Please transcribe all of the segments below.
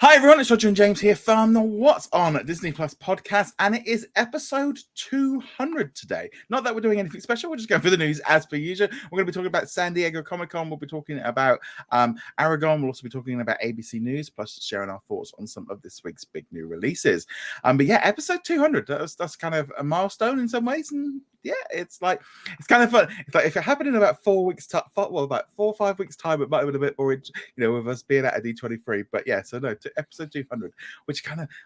Hi everyone, it's Roger and James here from the What's On Disney Plus podcast, and it is episode 200 today. Not that we're doing anything special, we're just going for the news as per usual. We're going to be talking about San Diego Comic-Con, we'll be talking about Aragon, we'll also be talking about ABC News, plus sharing our thoughts on some of this week's big new releases. But yeah, episode 200, that's kind of a milestone in some ways, and yeah, it's kind of fun. It's like if it happened in about 4 weeks time, about 4 or 5 weeks time, it might have been a bit more, with us being at a D23. But yeah, so no, to episode 200, which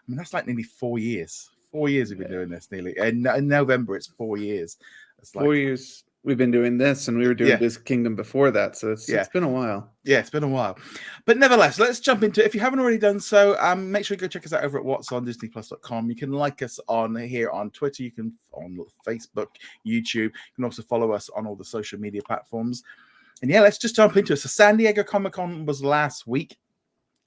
that's like nearly 4 years. 4 years we've been doing this nearly. And in November, it's 4 years. It's like 4 years we've been doing this, and we were doing Biz Kingdom before that. So it's been a while. Yeah, it's been a while. But nevertheless, let's jump into it. If you haven't already done so, make sure you go check us out over at whatsondisneyplus.com. You can like us on here on Twitter. You can on Facebook, YouTube. You can also follow us on all the social media platforms. And yeah, let's just jump into it. So San Diego Comic-Con was last week.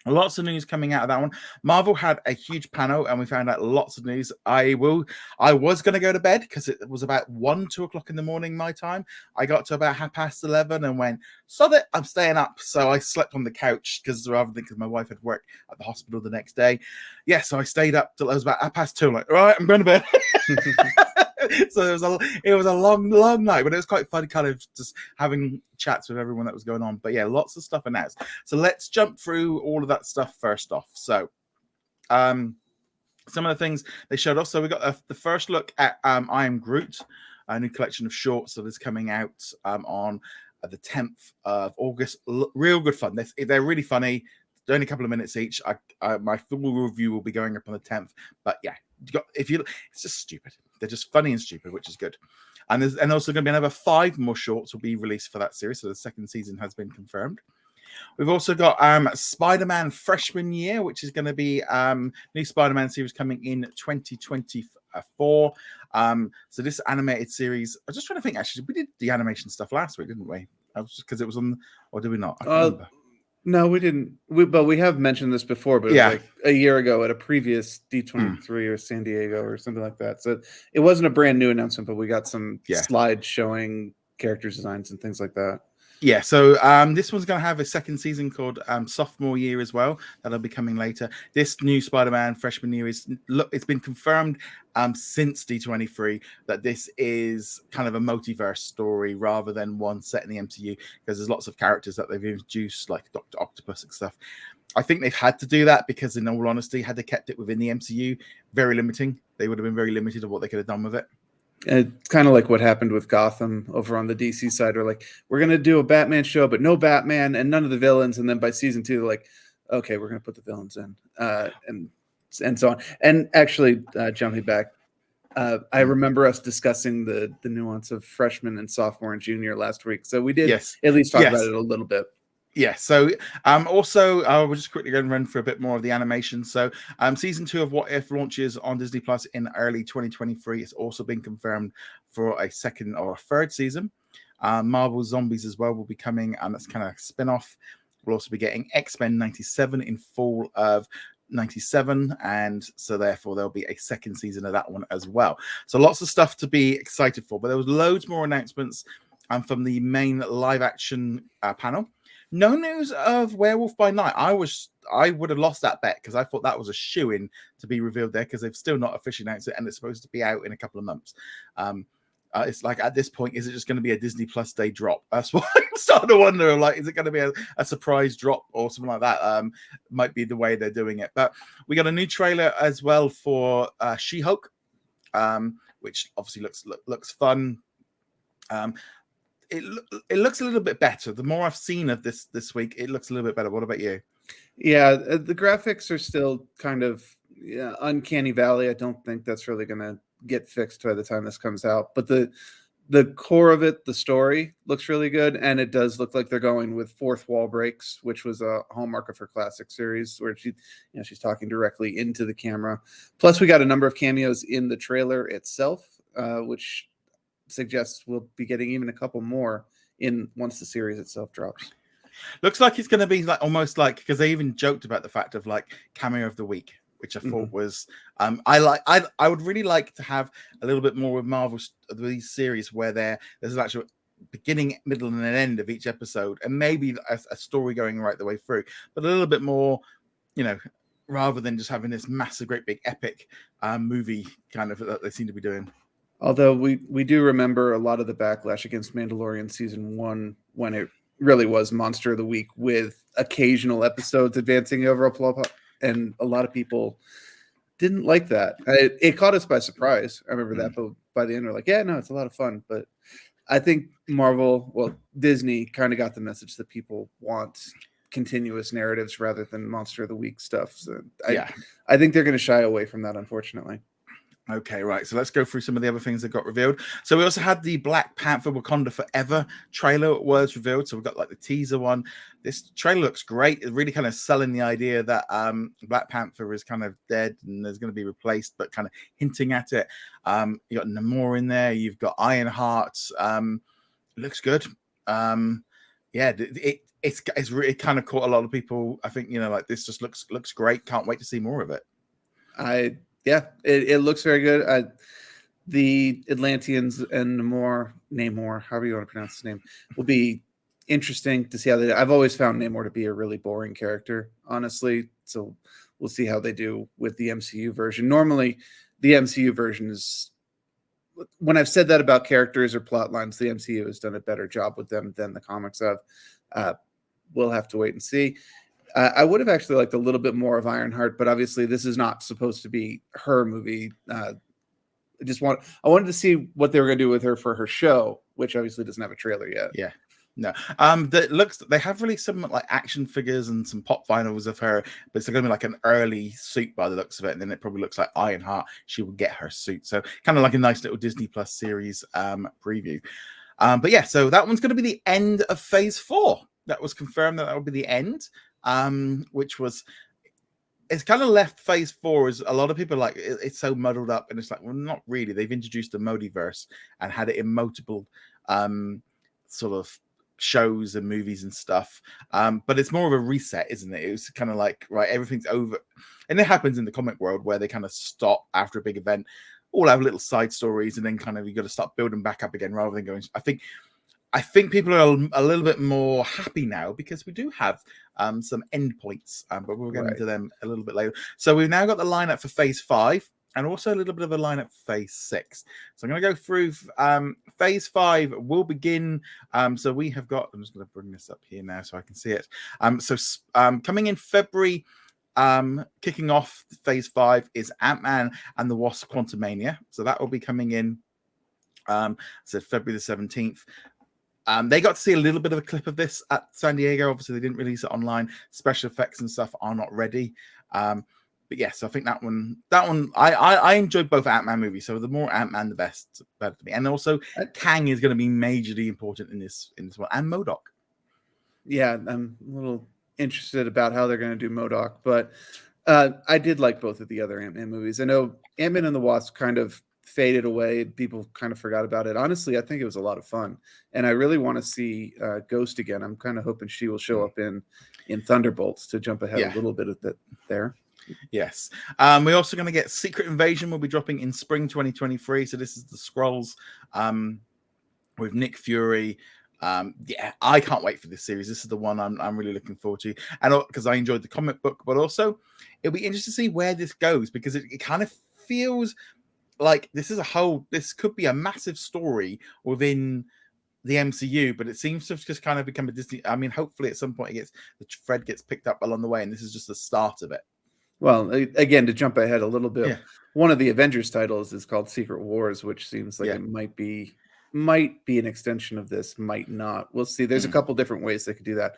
Lots of news coming out of that one. Marvel had a huge panel, and we found out lots of news. I was going to go to bed because it was about 2 o'clock in the morning my time. I got to about 11:30 and went, sod it, I'm staying up. So I slept on the couch because my wife had work at the hospital the next day. Yeah, so I stayed up till it was about 2:30. I'm like, all right, I'm going to bed. So it was a long night, but it was quite fun kind of just having chats with everyone that was going on. But yeah, lots of stuff announced. So let's jump through all of that stuff first off. So some of the things they showed us. So we got the first look at I Am Groot, a new collection of shorts that is coming out on the 10th of August. Real good fun. They're really funny. They're only a couple of minutes each. My full review will be going up on the 10th. But yeah, it's just stupid. They're just funny and stupid, which is good. And there's also going to be another 5 more shorts will be released for that series. So the second season has been confirmed. We've also got Spider-Man Freshman Year, which is going to be new Spider-Man series coming in 2024. So this animated series, I was just trying to think, actually, we did the animation stuff last week, didn't we? Because it was on, or did we not? I can't remember. No, we didn't. But we have mentioned this before, but it was like a year ago at a previous D23 or San Diego or something like that. So it wasn't a brand new announcement, but we got some slides showing character designs and things like that. Yeah, so this one's going to have a second season called Sophomore Year as well. That'll be coming later. This new Spider-Man Freshman Year it's been confirmed since D23 that this is kind of a multiverse story rather than one set in the MCU, because there's lots of characters that they've introduced, like Dr. Octopus and stuff. I think they've had to do that because, in all honesty, had they kept it within the MCU, very limiting. They would have been very limited of what they could have done with it. It's kind of like what happened with Gotham over on the DC side. We're going to do a Batman show, but no Batman and none of the villains. And then by season 2, they're like, okay, we're going to put the villains in and so on. And actually, jumping back, I remember us discussing the nuance of freshman and sophomore and junior last week. So we did at least talk about it a little bit. Yeah, so also, we're just quickly going to run through a bit more of the animation. So season 2 of What If launches on Disney Plus in early 2023. It's also been confirmed for a second or a third season. Marvel Zombies as well will be coming, and that's kind of a spin-off. We'll also be getting X-Men 97 in fall of 97, and so therefore there'll be a second season of that one as well. So lots of stuff to be excited for, but there was loads more announcements from the main live action panel. No news of Werewolf by Night. I would have lost that bet because I thought that was a shoo-in to be revealed there, because they've still not officially announced it, and it's supposed to be out in a couple of months. It's like, at this point, is it just going to be a Disney Plus Day drop? That's what I'm starting to wonder. Like, is it going to be a surprise drop or something like that? Might be the way they're doing it. But we got a new trailer as well for She-Hulk, which obviously looks fun. It looks a little bit better. The more I've seen of this week, it looks a little bit better. What about you? Yeah, the graphics are still kind of uncanny valley. I don't think that's really going to get fixed by the time this comes out. But the core of it, the story, looks really good, and it does look like they're going with fourth wall breaks, which was a hallmark of her classic series, where she's talking directly into the camera. Plus, we got a number of cameos in the trailer itself, which suggests we'll be getting even a couple more in once the series itself drops. Looks like it's going to be like almost like, because they even joked about the fact of like cameo of the week, which I thought was I would really like to have a little bit more with Marvel these series where there's an actual beginning, middle, and an end of each episode, and maybe a story going right the way through, but a little bit more, rather than just having this massive, great big epic movie kind of that they seem to be doing. Although we do remember a lot of the backlash against Mandalorian season 1 when it really was Monster of the Week with occasional episodes advancing over a plot, and a lot of people didn't like that. It caught us by surprise. I remember that, but by the end we're like, yeah, no, it's a lot of fun. But I think Disney kind of got the message that people want continuous narratives rather than Monster of the Week stuff. So I think they're going to shy away from that, unfortunately. Okay, right. So let's go through some of the other things that got revealed. So we also had the Black Panther Wakanda Forever trailer was revealed. So we've got like the teaser one. This trailer looks great. It's really kind of selling the idea that Black Panther is kind of dead and there's going to be replaced, but kind of hinting at it. You got Namor in there. You've got Ironheart. It looks good. It's really kind of caught a lot of people. I think, like this just looks great. Can't wait to see more of it. It looks very good. The Atlanteans and Namor, however you want to pronounce his name, will be interesting to see how they do. I've always found Namor to be a really boring character, honestly. So we'll see how they do with the MCU version. Normally, the MCU version is, when I've said that about characters or plot lines, the MCU has done a better job with them than the comics have. We'll have to wait and see. I would have actually liked a little bit more of Ironheart, but obviously this is not supposed to be her movie. I wanted to see what they were going to do with her for her show, which obviously doesn't have a trailer yet. Yeah. No. They have released some like action figures and some pop vinyls of her, but it's going to be like an early suit by the looks of it, and then it probably looks like Ironheart. She will get her suit, so kind of like a nice little Disney Plus series preview. But yeah, so that one's going to be the end of Phase 4. That was confirmed that would be the end. Which was, it's kind of left Phase 4 as a lot of people like it's so muddled up, and it's like, well, not really. They've introduced the multiverse and had it in multiple sort of shows and movies and stuff, but it's more of a reset, isn't it? It was kind of like, right, everything's over, and it happens in the comic world where they kind of stop after a big event, all have little side stories, and then kind of you got to start building back up again rather than going. I think people are a little bit more happy now because we do have some endpoints, but we'll get into them a little bit later. So we've now got the lineup for Phase 5 and also a little bit of a lineup for Phase 6. So I'm going to go through Phase 5 will begin. So we have got, I'm just going to bring this up here now so I can see it. So coming in February, kicking off Phase 5 is Ant-Man and the Wasp Quantumania. So that will be coming in, so February the 17th. They got to see a little bit of a clip of this at San Diego. Obviously, they didn't release it online. Special effects and stuff are not ready. But yes, I think that one, I enjoyed both Ant-Man movies. So the more Ant-Man, the better to me. And also, Kang is going to be majorly important in this one, and MODOK. Yeah, I'm a little interested about how they're going to do MODOK, but I did like both of the other Ant-Man movies. I know Ant-Man and the Wasp kind of faded away. People kind of forgot about it. Honestly, I think it was a lot of fun, and I really want to see Ghost again. I'm kind of hoping she will show up in Thunderbolts to jump ahead a little bit of that there. Yes. We're also going to get Secret Invasion will be dropping in spring 2023. So this is the Skrulls with Nick Fury. I can't wait for this series. This is the one I'm really looking forward to, and because I enjoyed the comic book, but also it'll be interesting to see where this goes, because it kind of feels like this could be a massive story within the MCU, but it seems to have just kind of become a Disney. I mean, hopefully at some point the thread gets picked up along the way, and this is just the start of it. Well, again, to jump ahead a little bit, one of the Avengers titles is called Secret Wars, which seems like it might be an extension of this, might not. We'll see. There's a couple different ways they could do that.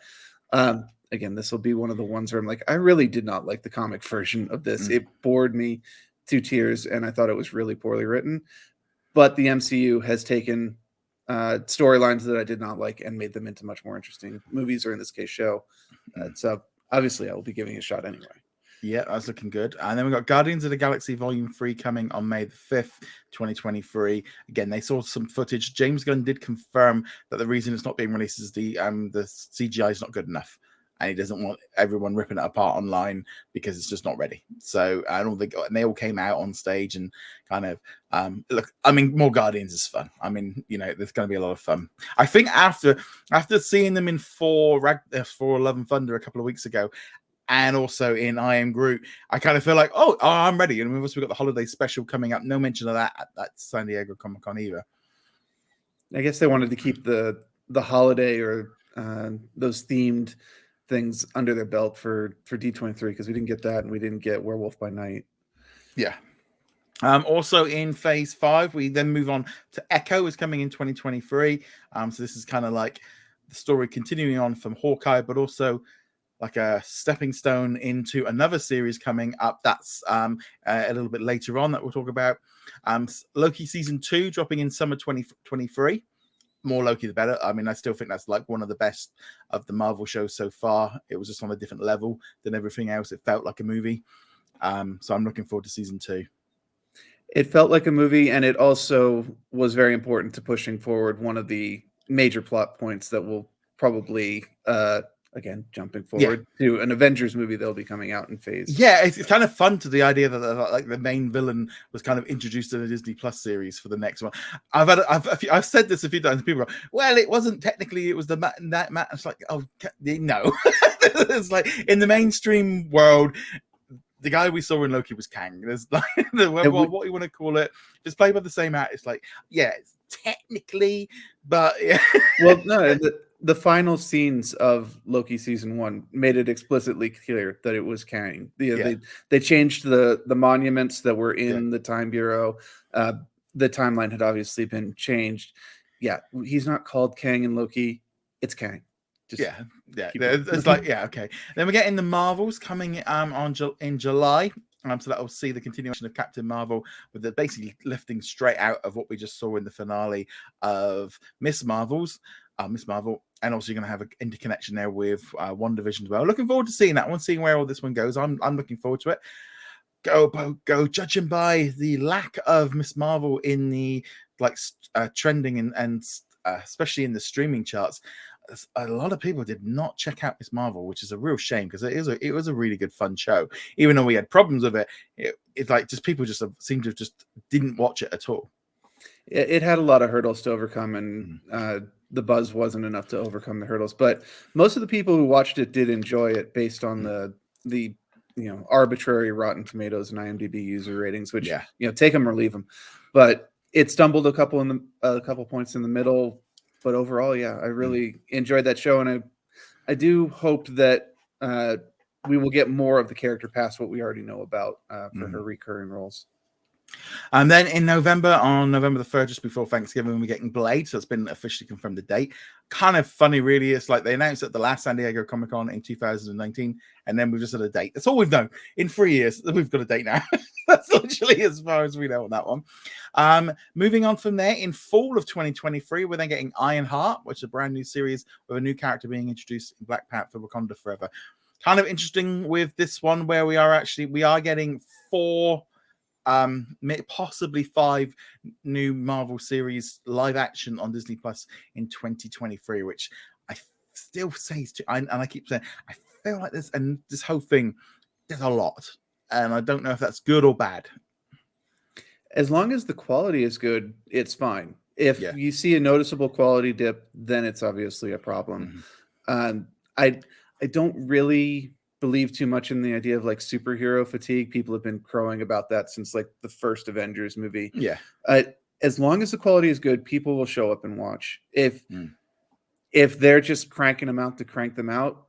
Again, this will be one of the ones where I'm like, I really did not like the comic version of this. It bored me to tears, and I thought it was really poorly written. But the MCU has taken storylines that I did not like and made them into much more interesting movies, or in this case, show. So obviously, I will be giving it a shot anyway. Yeah, that's looking good. And then we've got Guardians of the Galaxy Volume 3 coming on May the 5th, 2023. Again, they saw some footage. James Gunn did confirm that the reason it's not being released is the CGI is not good enough. And he doesn't want everyone ripping it apart online because it's just not ready. So I don't think, and they all came out on stage and kind of look. I mean, more Guardians is fun. I mean, there's going to be a lot of fun. I think after seeing them in Thor: Love and Thunder a couple of weeks ago, and also in I Am Groot, I kind of feel like, oh, I'm ready. And we've also got the holiday special coming up. No mention of that at San Diego Comic-Con either. I guess they wanted to keep the holiday or those themed things under their belt for D23 because we didn't get that and we didn't get Werewolf by Night. Yeah. Also in phase 5, we then move on to Echo is coming in 2023. So this is kind of like the story continuing on from Hawkeye, but also like a stepping stone into another series coming up. That's a little bit later on that we'll talk about. Loki season 2 dropping in summer 2023. More Loki the better. I mean, I still think that's like one of the best of the Marvel shows so far. It was just on a different level than everything else. It felt like a movie. So I'm looking forward to season 2. It felt like a movie, and it also was very important to pushing forward one of the major plot points that will probably, again, jumping forward to an Avengers movie that'll be coming out in phase. Yeah, it's kind of fun to the idea that like the main villain was kind of introduced in a Disney Plus series for the next one. I've said this a few times. People are, well, it wasn't technically. It was the Matt. It's like, oh no, it's like in the mainstream world. The guy we saw in Loki was Kang. There's like what you want to call it. If it's played by the same actor, it's like, yeah, it's technically, but yeah. Well, no, the final scenes of Loki season 1 made it explicitly clear that it was Kang. They changed the monuments that were in the Time Bureau. The timeline had obviously been changed. Yeah, he's not called Kang in Loki. It's Kang. It's like, yeah, okay. Then we're getting the Marvels coming in July. So that will see the continuation of Captain Marvel with the basically lifting straight out of what we just saw in the finale of Miss Marvel, and also you're going to have an interconnection there with WandaVision as well. Looking forward to seeing that one, seeing where all this one goes. I'm looking forward to it. Go! Judging by the lack of Miss Marvel in the trending and especially in the streaming charts, a lot of people did not check out Miss Marvel, which is a real shame because it was a really good fun show. Even though we had problems with it, it's like just people just seemed to just didn't watch it at all. It had a lot of hurdles to overcome, and the buzz wasn't enough to overcome the hurdles. But most of the people who watched it did enjoy it based on the arbitrary Rotten Tomatoes and IMDb user ratings, which take them or leave them. But it stumbled a couple points in the middle. But overall, I really enjoyed that show, and I do hope that we will get more of the character past what we already know about for her recurring roles. And then in November, on November the 3rd, just before Thanksgiving, we're getting Blade. So it's been officially confirmed the date. Kind of funny, really. It's like they announced at the last San Diego Comic-Con in 2019, and then we've just had a date. That's all we've known. In 3 years, we've got a date now. That's literally as far as we know on that one. Moving on from there, in fall of 2023, we're then getting Ironheart, which is a brand new series with a new character being introduced in Black Panther Wakanda Forever. Kind of interesting with this one where we are getting 4... possibly 5 new Marvel series live action on Disney Plus in 2023, which I still say is and I keep saying I feel like this whole thing, there's a lot, and I don't know if that's good or bad. As long as the quality is good, it's fine. If you see a noticeable quality dip, then it's obviously a problem. I don't really believe too much in the idea of like superhero fatigue. People have been crowing about that since like the first Avengers movie. As long as the quality is good, people will show up and watch. If they're just cranking them out to crank them out,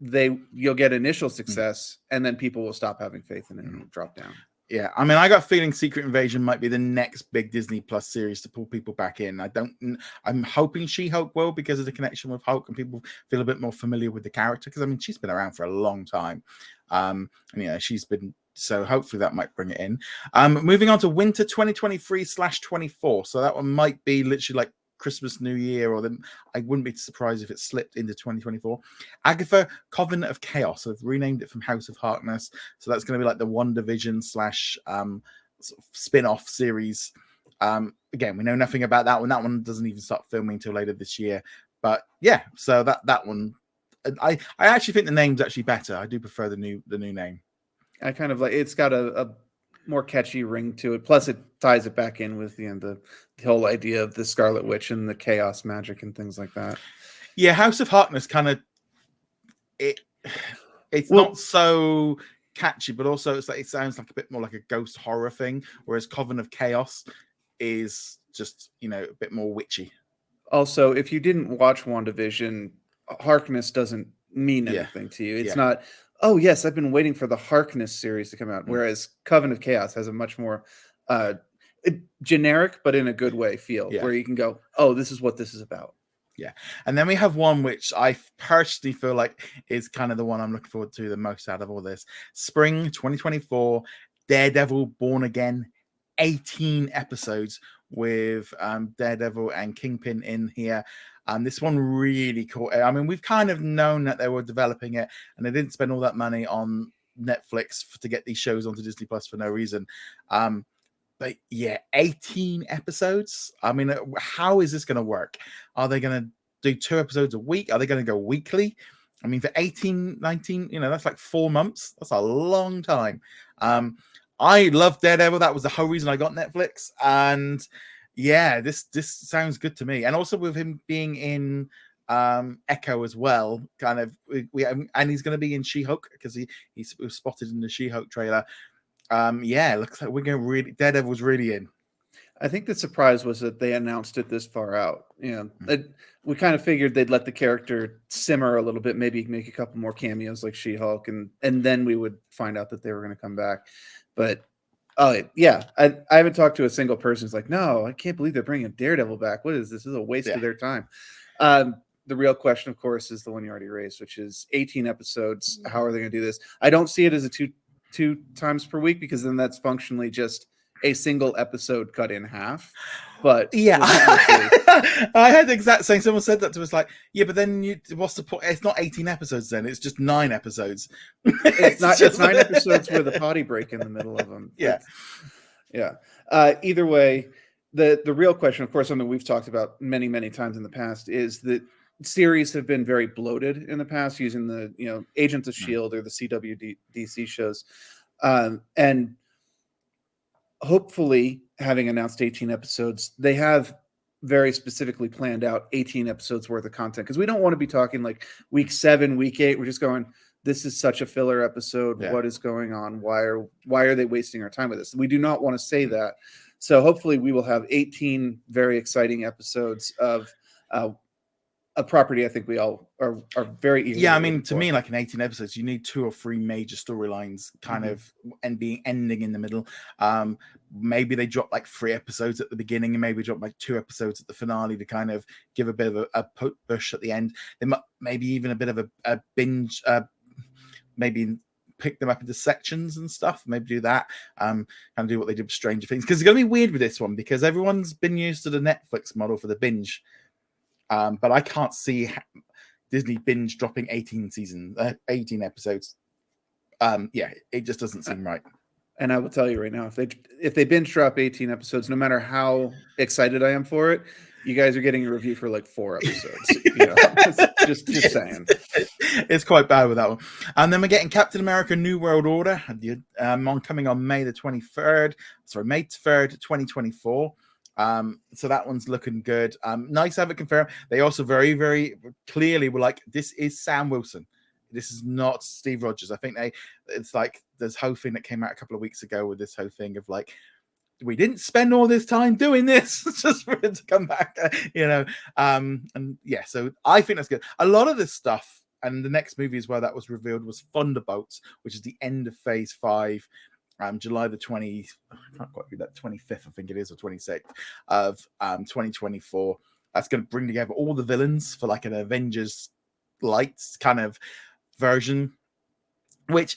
you'll get initial success, and then people will stop having faith in it and drop down. Yeah, I mean, I got a feeling Secret Invasion might be the next big Disney Plus series to pull people back in. I'm hoping She-Hulk will, because of the connection with Hulk, and people feel a bit more familiar with the character. Because I mean, she's been around for a long time, and she's been. So hopefully that might bring it in. Moving on to winter 2023/24. So that one might be literally like Christmas, New Year, or then I wouldn't be surprised if it slipped into 2024. Agatha, Covenant of Chaos. So they've renamed it from House of Harkness. So that's going to be like the WandaVision / sort of spin-off series. Again, we know nothing about that one. That one doesn't even start filming until later this year. But yeah, so that one, I actually think the name's actually better. I do prefer the new name. I kind of like, it's got a more catchy ring to it. Plus, it ties it back in with the whole idea of the Scarlet Witch and the chaos magic and things like that. Yeah, House of Harkness kind of It's Well, not so catchy, but also it's like it sounds like a bit more like a ghost horror thing, whereas Coven of Chaos is just a bit more witchy. also, if you didn't watch WandaVision, Harkness doesn't mean Yeah, anything to you. It's yeah. not, oh yes, I've been waiting for the Harkness series to come out. Mm. Whereas Coven of Chaos has a much more uh, generic, but in a good way feel, Yeah. where you can go, oh, this is what this is about. Yeah. And then we have one which I personally feel like is kind of the one I'm looking forward to the most out of all this. Spring 2024, Daredevil Born Again, 18 episodes with Daredevil and Kingpin in here. This one really cool. I mean, we've kind of known that they were developing it and they didn't spend all that money on Netflix to get these shows onto Disney Plus for no reason. But yeah, 18 episodes. I mean, how is this going to work? Are they going to do 2 episodes a week? Are they going to go weekly? I mean, for 18, 19, that's like 4 months. That's a long time. I love Daredevil. That was the whole reason I got Netflix. And yeah, this sounds good to me. And also with him being in Echo as well, kind of, and he's going to be in She-Hulk because he was spotted in the She-Hulk trailer. Yeah, looks like we're going to really Daredevil's really in. I think the surprise was that they announced it this far out. We kind of figured they'd let the character simmer a little bit, maybe make a couple more cameos like She-Hulk, and then we would find out that they were going to come back. But yeah, I haven't talked to a single person who's like, no, I can't believe they're bringing Daredevil back. What is this? This is a waste of their time. The real question, of course, is the one you already raised, which is 18 episodes. How are they going to do this? I don't see it as a two times per week, because then that's functionally just a single episode cut in half. But yeah, I had the exact same. Someone said that to us, like, yeah, but then what's the point? It's not 18 episodes then. It's just 9 episodes. It's 9 episodes with a potty break in the middle of them. Yeah. Either way, the real question, of course, something we've talked about many, many times in the past, is that series have been very bloated in the past using the Agents of S.H.I.E.L.D. or the CWDC shows, and hopefully, having announced 18 episodes, they have very specifically planned out 18 episodes worth of content, because we don't want to be talking like week 7, week 8. We're just going, this is such a filler episode. Yeah. What is going on? Why are they wasting our time with this? We do not want to say that. So hopefully we will have 18 very exciting episodes of a property I think we all are very eager. Yeah, I mean, to me, like in 18 episodes, you need 2 or 3 major storylines kind of and being ending in the middle. Maybe they drop like 3 episodes at the beginning and maybe drop like 2 episodes at the finale to kind of give a bit of a push at the end. They might, maybe even a bit of a binge, maybe pick them up into sections and stuff. Maybe do that. Kind of do what they did with Stranger Things, because it's going to be weird with this one because everyone's been used to the Netflix model for the binge. But I can't see Disney binge dropping 18 episodes. Yeah, it just doesn't seem right. And I will tell you right now, if they binge drop 18 episodes, no matter how excited I am for it, you guys are getting a review for like 4 episodes. Just saying. It's quite bad with that one. And then we're getting Captain America: New World Order, coming on May 3rd, 2024. So that one's looking good. Nice to have it confirmed. They also very, very clearly were like, this is Sam Wilson. This is not Steve Rogers. I think it's like this whole thing that came out a couple of weeks ago with this whole thing of like, we didn't spend all this time doing this just for it to come back, and yeah, so I think that's good. A lot of this stuff, and the next movie as well that was revealed was Thunderbolts, which is the end of Phase 5. July the 20th, I can't quite read that, 25th, I think it is, or 26th of 2024. That's going to bring together all the villains for like an Avengers lights kind of version, which,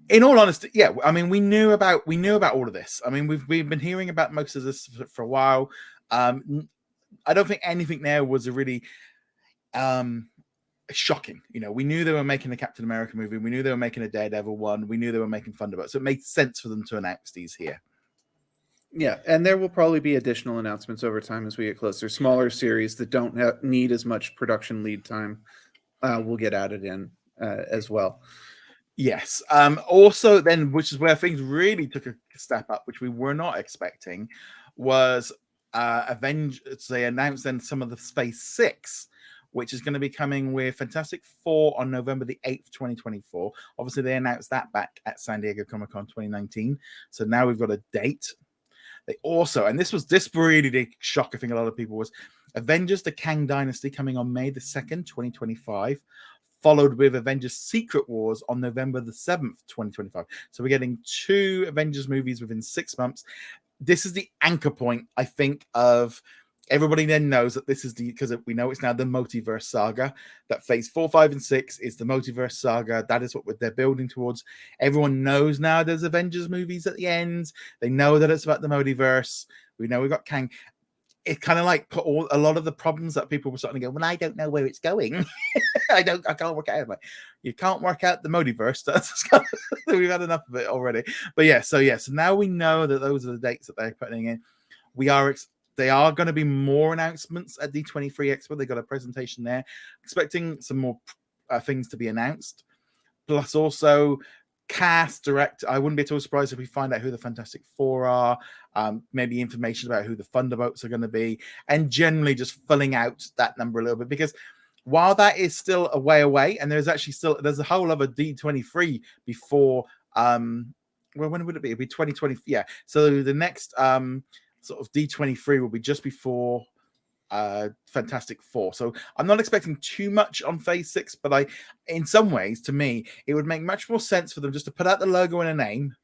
in all honesty, yeah, I mean, we knew about all of this. I mean, we've been hearing about most of this for a while. I don't think anything there was a really shocking. We knew they were making a Captain America movie. We knew they were making a Daredevil one. We knew they were making Thunderbolts. So it made sense for them to announce these here. Yeah, and there will probably be additional announcements over time as we get closer. Smaller series that don't need as much production lead time will get added in as well. Yes. Also, then, which is where things really took a step up, which we were not expecting, was Avengers. They announced then some of the Phase 6, which is going to be coming with Fantastic Four on November the 8th, 2024. Obviously, they announced that back at San Diego Comic-Con 2019. So now we've got a date. They also, and this really did shock, I think, a lot of people, was Avengers The Kang Dynasty coming on May the 2nd, 2025, followed with Avengers Secret Wars on November the 7th, 2025. So we're getting 2 Avengers movies within 6 months. This is the anchor point, I think, of everybody then knows that this is because we know it's now the multiverse saga, that phase 4, 5, and 6 is the multiverse saga. That is what they're building towards. Everyone knows now there's Avengers movies at the end. They know that it's about the multiverse. We know we've got Kang. It kind of like put a lot of the problems that people were starting to go, well, I don't know where it's going. I can't work out. Like, you can't work out the multiverse. That's we've had enough of it already. But so now we know that those are the dates that they're putting in. They are going to be more announcements at D23 Expo. They got a presentation there, expecting some more things to be announced. Plus, also cast, direct. I wouldn't be at all surprised if we find out who the Fantastic Four are. Maybe information about who the Thunderbolts are going to be, and generally just filling out that number a little bit, because while that is still a way away, and there's a whole other D23 before. When would it be? It'd be 2020. Yeah. So the next sort of D23 will be just before Fantastic Four. So I'm not expecting too much on phase 6, but in some ways, to me, it would make much more sense for them just to put out the logo and a name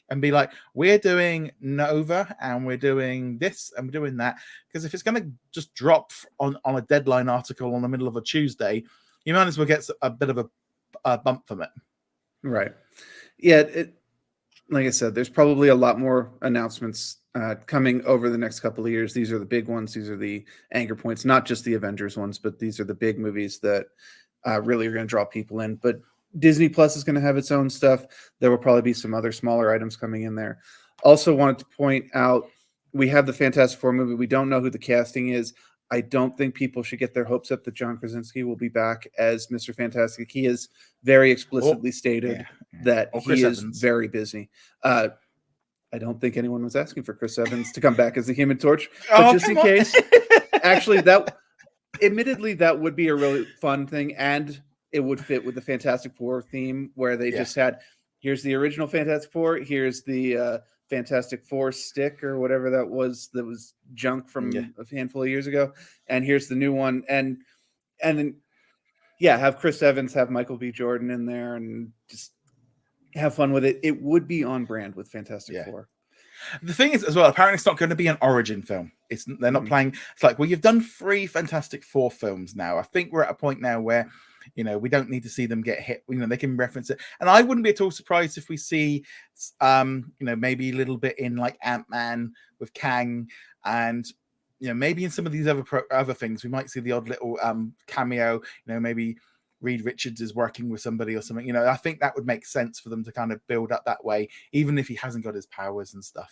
and be like, we're doing Nova and we're doing this and we're doing that. Because if it's going to just drop on a deadline article on the middle of a Tuesday, you might as well get a bit of a bump from it. Right. Yeah. Like I said, there's probably a lot more announcements coming over the next couple of years. These are the big ones. These are the anchor points, not just the Avengers ones, but these are the big movies that really are going to draw people in. But Disney Plus is going to have its own stuff. There will probably be some other smaller items coming in there. Also wanted to point out, we have the Fantastic Four movie. We don't know who the casting is. I don't think people should get their hopes up that John Krasinski will be back as Mr. Fantastic. He has very explicitly stated that he is very busy. I don't think anyone was asking for Chris Evans to come back as the Human Torch, but just in case, actually, admittedly, that would be a really fun thing, and it would fit with the Fantastic Four theme, where they just had, here's the original Fantastic Four, here's the Fantastic Four stick or whatever that was junk from a handful of years ago, and here's the new one, and then have Chris Evans, have Michael B. Jordan in there, and just have fun with it. It would be on brand with Fantastic Four. The thing is, as well, apparently it's not going to be an origin film. They're not playing. It's like, well, you've done 3 Fantastic Four films now. I think we're at a point now where, we don't need to see them get hit. They can reference it. And I wouldn't be at all surprised if we see, maybe a little bit in like Ant-Man with Kang, and maybe in some of these other things, we might see the odd little cameo. Maybe Reed Richards is working with somebody or something. I think that would make sense for them to kind of build up that way, even if he hasn't got his powers and stuff.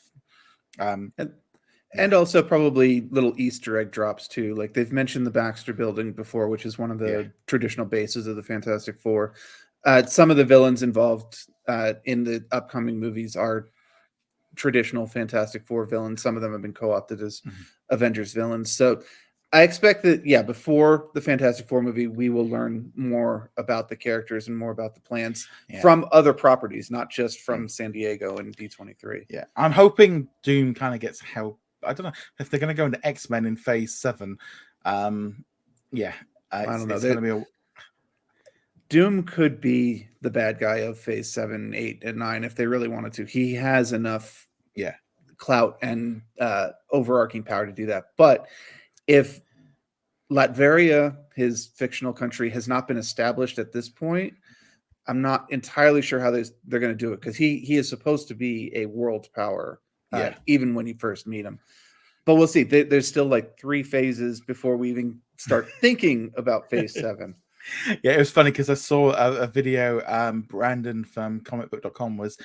And also probably little Easter egg drops too. Like, they've mentioned the Baxter Building before, which is one of the traditional bases of the Fantastic Four. Some of the villains involved in the upcoming movies are traditional Fantastic Four villains. Some of them have been co-opted as Avengers villains. So I expect that, before the Fantastic Four movie, we will learn more about the characters and more about the plans from other properties, not just from San Diego and D23. Yeah, I'm hoping Doom kind of gets help. I don't know if they're going to go into X-Men in phase 7. I don't know. It's going to be Doom could be the bad guy of phase 7, 8, and 9 if they really wanted to. He has enough clout and overarching power to do that. But if Latveria, his fictional country, has not been established at this point, I'm not entirely sure how they're going to do it, because he is supposed to be a world power, even when you first meet him. But we'll see. There's still like 3 phases before we even start thinking about phase 7. Yeah, it was funny because I saw a video. Brandon from comicbook.com was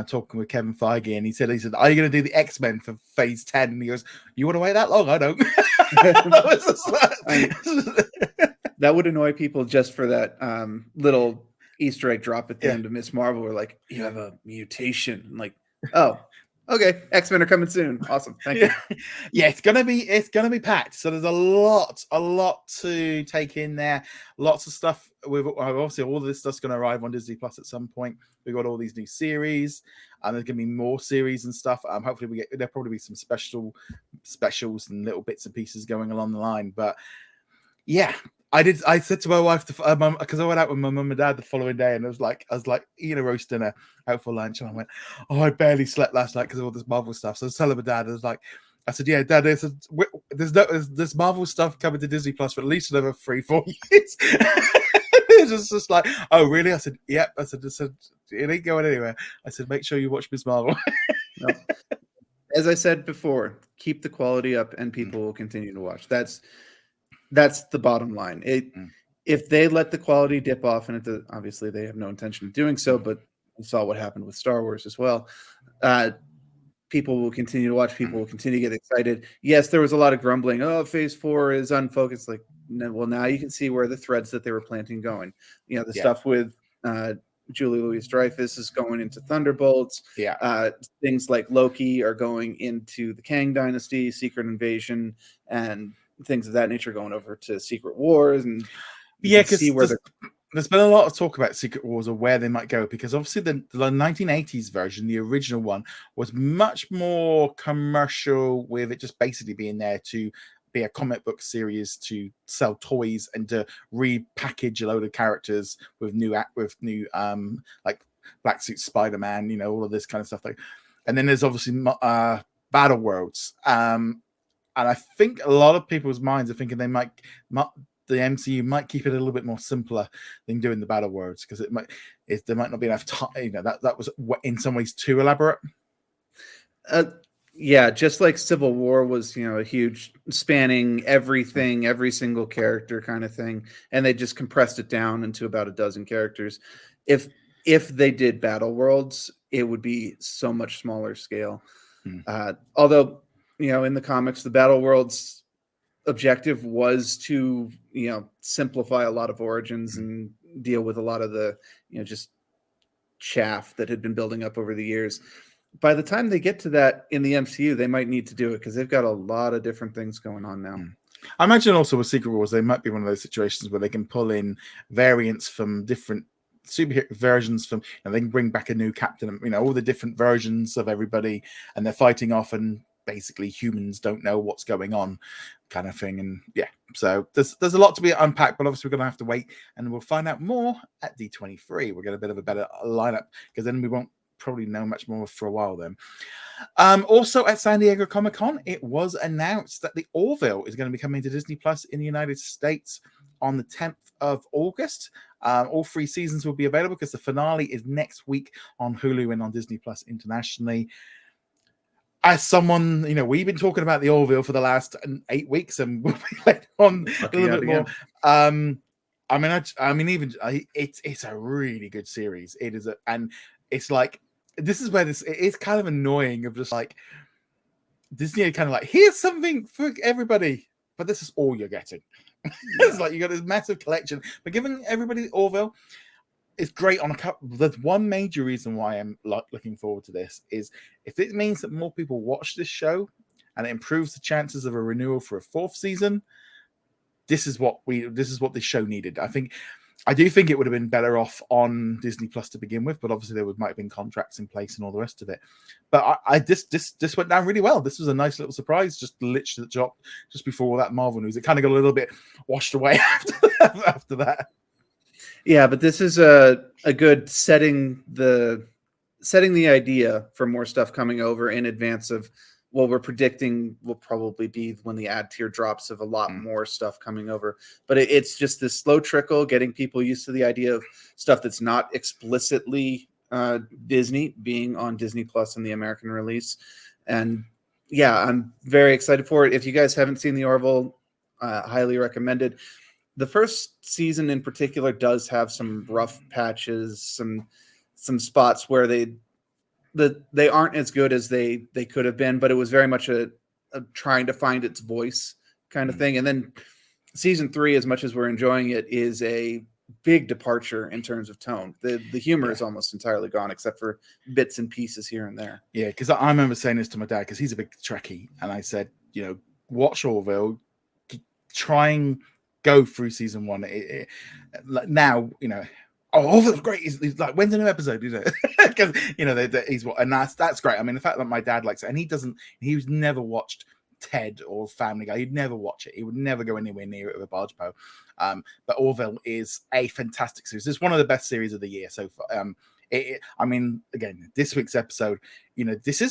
talking with Kevin Feige, and he said, are you going to do the X-Men for phase 10? And he goes, you want to wait that long? I don't. That would annoy people just for that little Easter egg drop at the end of Miss Marvel. We're like, you have a mutation. I'm like, oh, Okay, X-Men are coming soon. Awesome, thank you. Yeah, it's gonna be packed. So there's a lot to take in there. Lots of stuff. With obviously all of this stuff's going to arrive on Disney Plus at some point. We've got all these new series, and there's going to be more series and stuff. Hopefully there'll probably be some specials and little bits and pieces going along the line. But yeah, I said to my wife, because I went out with my mum and dad the following day, and I was like eating a roast dinner out for lunch, and I went, oh, I barely slept last night because of all this Marvel stuff. So I was telling my dad, I said, yeah, Dad, there's this Marvel stuff coming to Disney Plus for at least another 3-4 years. It's just like, oh, really? I said, yep. I said, it ain't going anywhere. I said, make sure you watch Miss Marvel. No. As I said before, keep the quality up, and people will continue to watch. That's the bottom line. If they let the quality dip off, and obviously they have no intention of doing so, but we saw what happened with Star Wars as well. People will continue to watch. People will continue to get excited. Yes, there was a lot of grumbling. Oh, Phase 4 is unfocused. Like, no, well, now you can see where the threads that they were planting going. You know, the stuff with Julie Louis-Dreyfus is going into Thunderbolts. Yeah. Things like Loki are going into the Kang Dynasty, Secret Invasion, and things of that nature going over to Secret Wars. And yeah, because there's been a lot of talk about Secret Wars or where they might go, because obviously the 1980s version, the original one, was much more commercial, with it just basically being there to be a comic book series to sell toys and to repackage a load of characters with new like Black Suit Spider-Man, you know, all of this kind of stuff. And then there's obviously Battle Worlds, and I think a lot of people's minds are thinking they might the MCU might keep it a little bit more simpler than doing the Battle Worlds, because there might not be enough time. You know, that was in some ways too elaborate. Yeah, just like Civil War was, you know, a huge spanning everything, every single character kind of thing, and they just compressed it down into about a dozen characters. If they did Battle Worlds, it would be so much smaller scale. Although, you know, in the comics, the Battle Worlds objective was to, you know, simplify a lot of origins and deal with a lot of the, you know, just chaff that had been building up over the years. By the time they get to that in the MCU, they might need to do it, because they've got a lot of different things going on now. I imagine also with Secret Wars, they might be one of those situations where they can pull in variants from different superhero versions, from, and they can bring back a new captain, you know, all the different versions of everybody, and they're fighting off, and basically humans don't know what's going on, kind of thing. And yeah, so there's a lot to be unpacked, but obviously we're gonna have to wait, and we'll find out more at D23. We'll get a bit of a better lineup, because then we won't probably know much more for a while then. Also at San Diego Comic-Con, it was announced that the Orville is going to be coming to Disney Plus in the United States on the 10th of August. All 3 seasons will be available, because the finale is next week on Hulu and on Disney Plus internationally. As someone, you know, we've been talking about the Orville for the last 8 weeks, and we'll be led on a little bit more. It's a really good series. It is, and it's like, this is where it's kind of annoying, of just like Disney are kind of like, here's something for everybody, but this is all you're getting. It's like you got this massive collection, but giving everybody Orville is great on a couple. There's one major reason why I'm looking forward to this, is if it means that more people watch this show and it improves the chances of a renewal for a 4th season. This is what this show needed. I do think it would have been better off on Disney Plus to begin with, but obviously there might have been contracts in place and all the rest of it. But this went down really well. This was a nice little surprise, just literally dropped just before all that Marvel news. It kind of got a little bit washed away after that. Yeah, but this is a good setting the idea for more stuff coming over in advance of what we're predicting will probably be when the ad tier drops, of a lot more stuff coming over. But it's just this slow trickle, getting people used to the idea of stuff that's not explicitly Disney being on Disney Plus in the American release. And yeah, I'm very excited for it. If you guys haven't seen the Orville, highly recommended. The first season in particular does have some rough patches, some spots where they aren't as good as they could have been, but it was very much a trying to find its voice kind of thing. And then season 3, as much as we're enjoying it, is a big departure in terms of tone. The humor is almost entirely gone, except for bits and pieces here and there. Yeah, because I remember saying this to my dad because he's a big Trekkie, and I said, watch Orville, try and go through season 1. Like now, oh, that's great. He's like, when's the new episode? Because he's and that's great. I mean, the fact that my dad likes it, and he's never watched Ted or Family Guy. He'd never watch it. He would never go anywhere near it with a barge pole. But Orville is a fantastic series. It's one of the best series of the year so far. I mean, again, this week's episode, this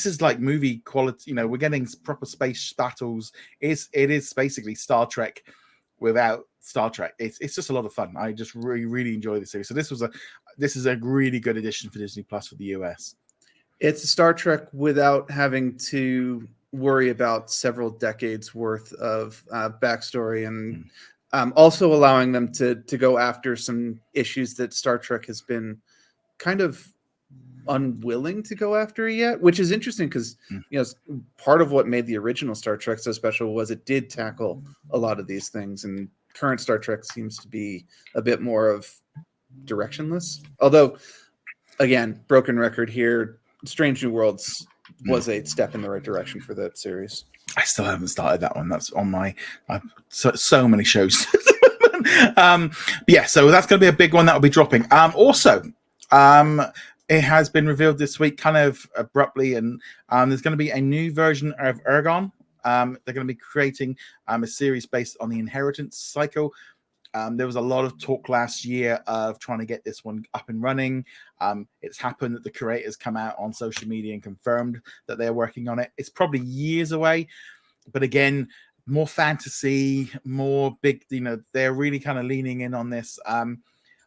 is like movie quality. We're getting proper space battles. It is basically Star Trek without Star Trek. It's just a lot of fun. I just really, really enjoy the series. So this is a really good addition for Disney Plus for the US. It's a Star Trek without having to worry about several decades worth of backstory, and also allowing them to go after some issues that Star Trek has been kind of unwilling to go after yet, which is interesting because part of what made the original Star Trek so special was it did tackle a lot of these things, and current Star Trek seems to be a bit more of directionless. Although, again, broken record here, Strange New Worlds was a step in the right direction for that series. I still haven't started that one. That's on my so many shows. So that's going to be a big one that will be dropping. Also, it has been revealed this week, kind of abruptly, and there's going to be a new version of Ergon. They're going to be creating a series based on the inheritance cycle. There was a lot of talk last year of trying to get this one up and running. It's happened that the creators come out on social media and confirmed that they're working on it. It's probably years away, but again, more fantasy, more big, they're really kind of leaning in on this. A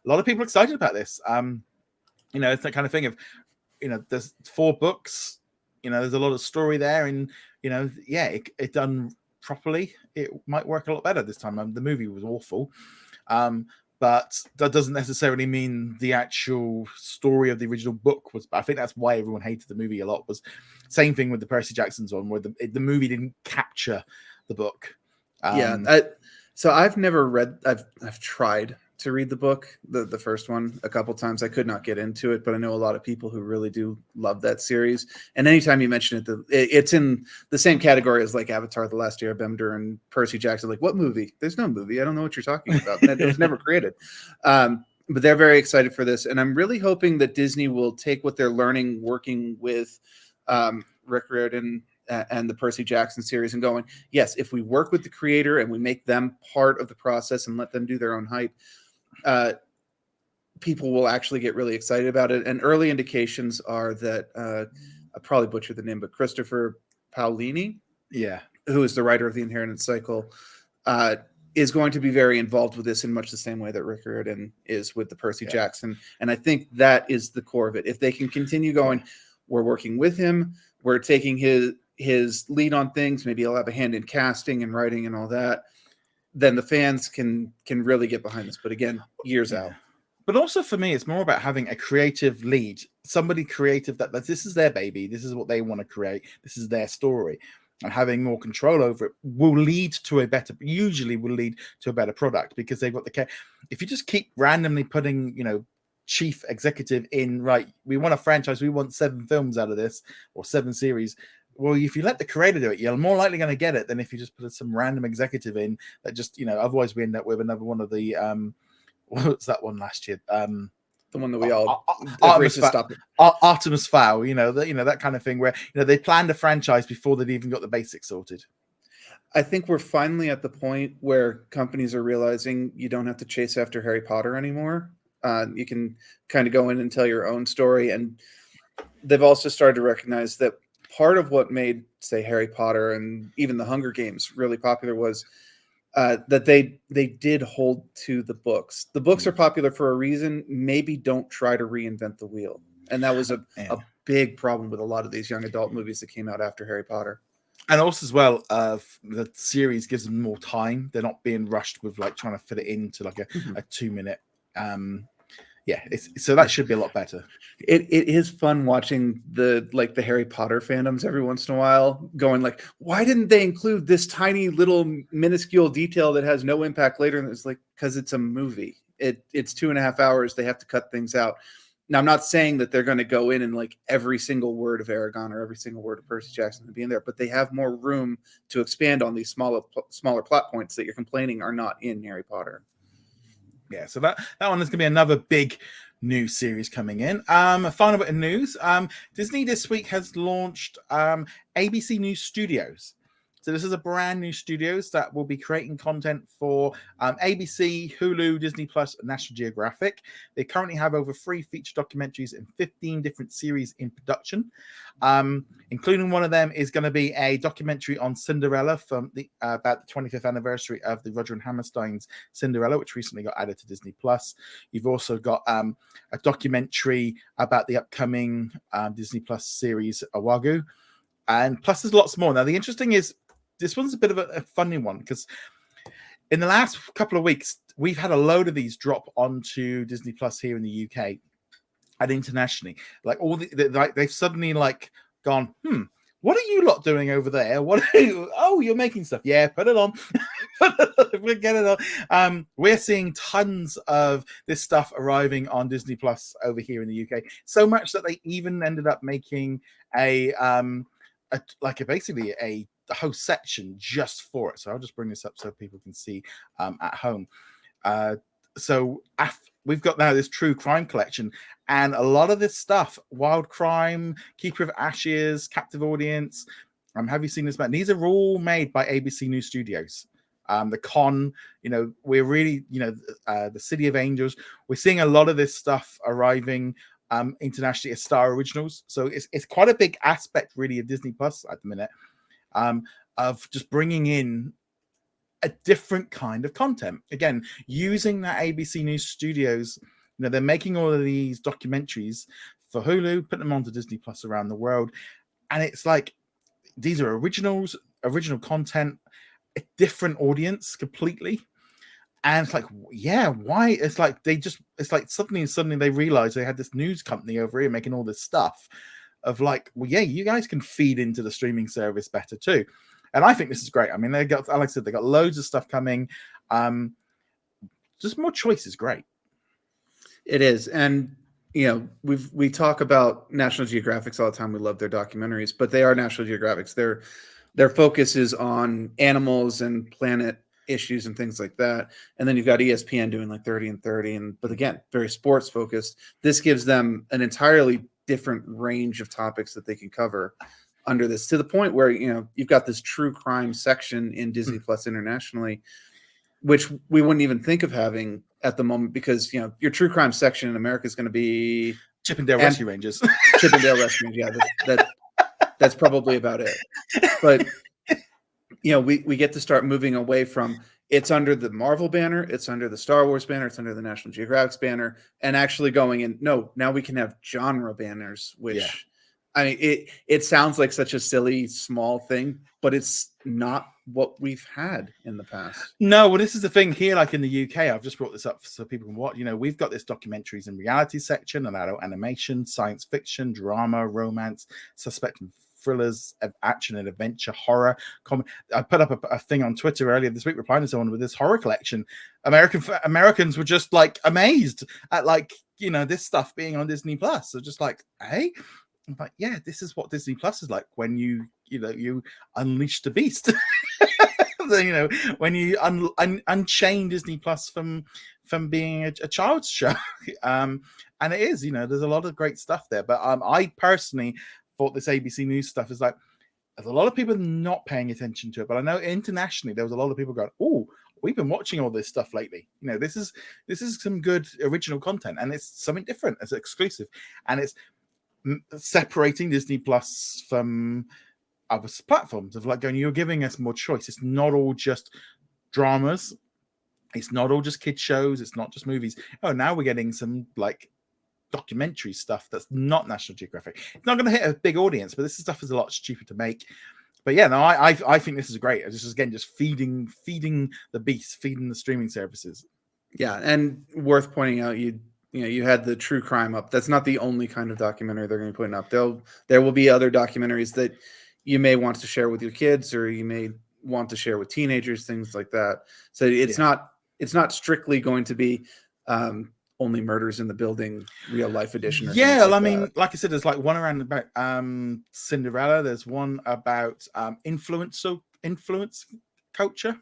lot of people are excited about this. It's that kind of thing of, there's 4 books, there's a lot of story there, and, it done properly, it might work a lot better this time. The movie was awful, but that doesn't necessarily mean the actual story of the original book was. I think that's why everyone hated the movie a lot. Was same thing with the Percy Jackson's one, where the movie didn't capture the book. So I've never read. I've tried to read the book, the first one, a couple times. I could not get into it, but I know a lot of people who really do love that series. And anytime you mention it, it's in the same category as like Avatar: The Last Airbender and Percy Jackson. Like, what movie? There's no movie. I don't know what you're talking about. That was never created. But they're very excited for this, and I'm really hoping that Disney will take what they're learning working with Rick Riordan and the Percy Jackson series and going, yes, if we work with the creator and we make them part of the process and let them do their own hype, people will actually get really excited about it. And early indications are that I probably butchered the name, but Christopher Paolini, who is the writer of the Inheritance Cycle, is going to be very involved with this in much the same way that Rick Riordan is with the Percy Jackson. And I think that is the core of it. If they can continue going, we're working with him, we're taking his lead on things, maybe he'll have a hand in casting and writing and all that, then the fans can really get behind this. But again, years out. But also for me, it's more about having a creative lead, somebody creative that this is their baby, this is what they want to create, this is their story, and having more control over it usually will lead to a better product, because they've got the care. If you just keep randomly putting, chief executive in, right, we want a franchise, we want 7 films out of this or 7 series. Well, if you let the creator do it, you're more likely going to get it than if you just put some random executive in that just, otherwise we end up with another one of the, what was that one last year? The one that we all Artemis Fowl, that kind of thing where, they planned a franchise before they'd even got the basics sorted. I think we're finally at the point where companies are realizing you don't have to chase after Harry Potter anymore. You can kind of go in and tell your own story. And they've also started to recognize that part of what made, say, Harry Potter and even the Hunger Games really popular was that they did hold to the books. The books are popular for a reason. Maybe don't try to reinvent the wheel. And that was a big problem with a lot of these young adult movies that came out after Harry Potter. And also as well, the series gives them more time. They're not being rushed with like trying to fit it into like a 2-minute Yeah, so that should be a lot better. It is fun watching the Harry Potter fandoms every once in a while going like, why didn't they include this tiny little minuscule detail that has no impact later? And it's like, because it's a movie. It's 2.5 hours. They have to cut things out. Now, I'm not saying that they're going to go in and like every single word of Aragon or every single word of Percy Jackson to be in there, but they have more room to expand on these smaller plot points that you're complaining are not in Harry Potter. Yeah, so that one is going to be another big new series coming in. A final bit of news. Disney this week has launched ABC News Studios. So this is a brand new studios that will be creating content for ABC, Hulu, Disney Plus, and National Geographic. They currently have over 3 feature documentaries and 15 different series in production. Including one of them is going to be a documentary on Cinderella from about the 25th anniversary of the Roger and Hammerstein's Cinderella, which recently got added to Disney Plus. You've also got a documentary about the upcoming Disney Plus series Awagu, and plus there's lots more. Now the interesting is this one's a bit of a funny one because in the last couple of weeks we've had a load of these drop onto Disney Plus here in the UK and internationally. Like all they've suddenly like gone, what are you lot doing over there? What are you? Oh, you're making stuff. Yeah, put it on. We'll get it on. We're seeing tons of this stuff arriving on Disney Plus over here in the UK. So much that they even ended up making basically a whole section just for it. So I'll just bring this up so people can see at home. So we've got now this true crime collection, and a lot of this stuff, Wild Crime, Keeper of Ashes, Captive Audience, have you seen this, man? These are all made by ABC News Studios. The Con, we're really, the City of Angels, we're seeing a lot of this stuff arriving internationally as Star Originals. So it's quite a big aspect really of Disney Plus at the minute, of just bringing in a different kind of content. Again, using that ABC News Studios, they're making all of these documentaries for Hulu, putting them onto Disney Plus around the world. And it's like, these are original content, a different audience completely. And it's like, yeah, why? It's like suddenly they realized they had this news company over here making all this stuff of like, well, yeah, you guys can feed into the streaming service better too. And I think this is great. I mean, like I said, they got loads of stuff coming. Just more choice is great. It is. And, we talk about National Geographics all the time. We love their documentaries, but they are National Geographics. Their focus is on animals and planet issues and things like that. And then you've got ESPN doing like 30 and 30, but again, very sports focused. This gives them an entirely different range of topics that they can cover under this, to the point where you've got this true crime section in Disney Plus internationally, which we wouldn't even think of having at the moment, because your true crime section in America is going to be Chippendale Rescue Rangers. Chippendale Rescue Rangers, yeah, that's probably about it. But we get to start moving away from it's under the Marvel banner, it's under the Star Wars banner, it's under the National Geographic banner, and actually going in. No, now we can have genre banners, which. Yeah. I mean, it sounds like such a silly, small thing, but it's not what we've had in the past. No, well, this is the thing here, like in the UK, I've just brought this up so people can watch. We've got this documentaries and reality section, and adult animation, science fiction, drama, romance, suspect and thrillers, action and adventure, horror. I put up a thing on Twitter earlier this week replying to someone with this horror collection. Americans were just like amazed at this stuff being on Disney Plus. So just like, hey. But yeah, this is what Disney Plus is like when you unleash the beast. When you unchain Disney Plus from being a child's show. And it is, there's a lot of great stuff there. But I personally thought this ABC News stuff is like, there's a lot of people not paying attention to it. But I know internationally there was a lot of people going, oh, we've been watching all this stuff lately. This is some good original content, and it's something different. It's exclusive, and it's separating Disney Plus from other platforms of like going, you're giving us more choice. It's not all just dramas, it's not all just kids shows, it's not just movies. Oh, now we're getting some like documentary stuff that's not National Geographic. It's not going to hit a big audience, but this stuff is a lot cheaper to make. But yeah, no, I think this is great. This is again just feeding the beast, feeding the streaming services. Yeah, and worth pointing out, you had the true crime up. That's not the only kind of documentary they're going to be putting up. There will be other documentaries that you may want to share with your kids, or you may want to share with teenagers, things like that. So it's not strictly going to be only Murders in the Building real life edition. Or Yeah, like I mean, like I said, there's like one around about Cinderella. There's one about influence culture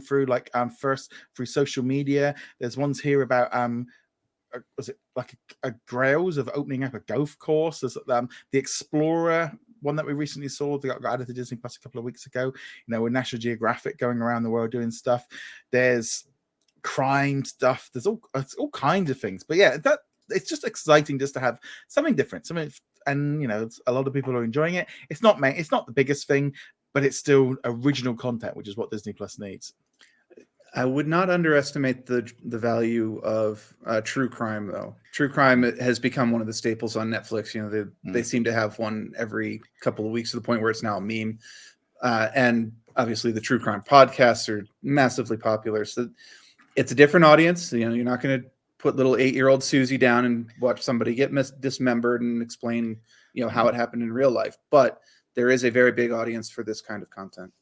through like first through social media. There's ones here about was it like a grails of opening up a golf course? There's the Explorer one that we recently saw that got added to Disney Plus a couple of weeks ago. With National Geographic going around the world doing stuff. There's crime stuff. There's all kinds of things. But yeah, that it's just exciting just to have something different. And a lot of people are enjoying it. It's not the biggest thing, but it's still original content, which is what Disney Plus needs. I would not underestimate the value of true crime, though. True crime has become one of the staples on Netflix. They seem to have one every couple of weeks to the point where it's now a meme. And obviously, the true crime podcasts are massively popular. So it's a different audience. You're not going to put little 8-year-old Susie down and watch somebody get dismembered and explain, how it happened in real life. But there is a very big audience for this kind of content.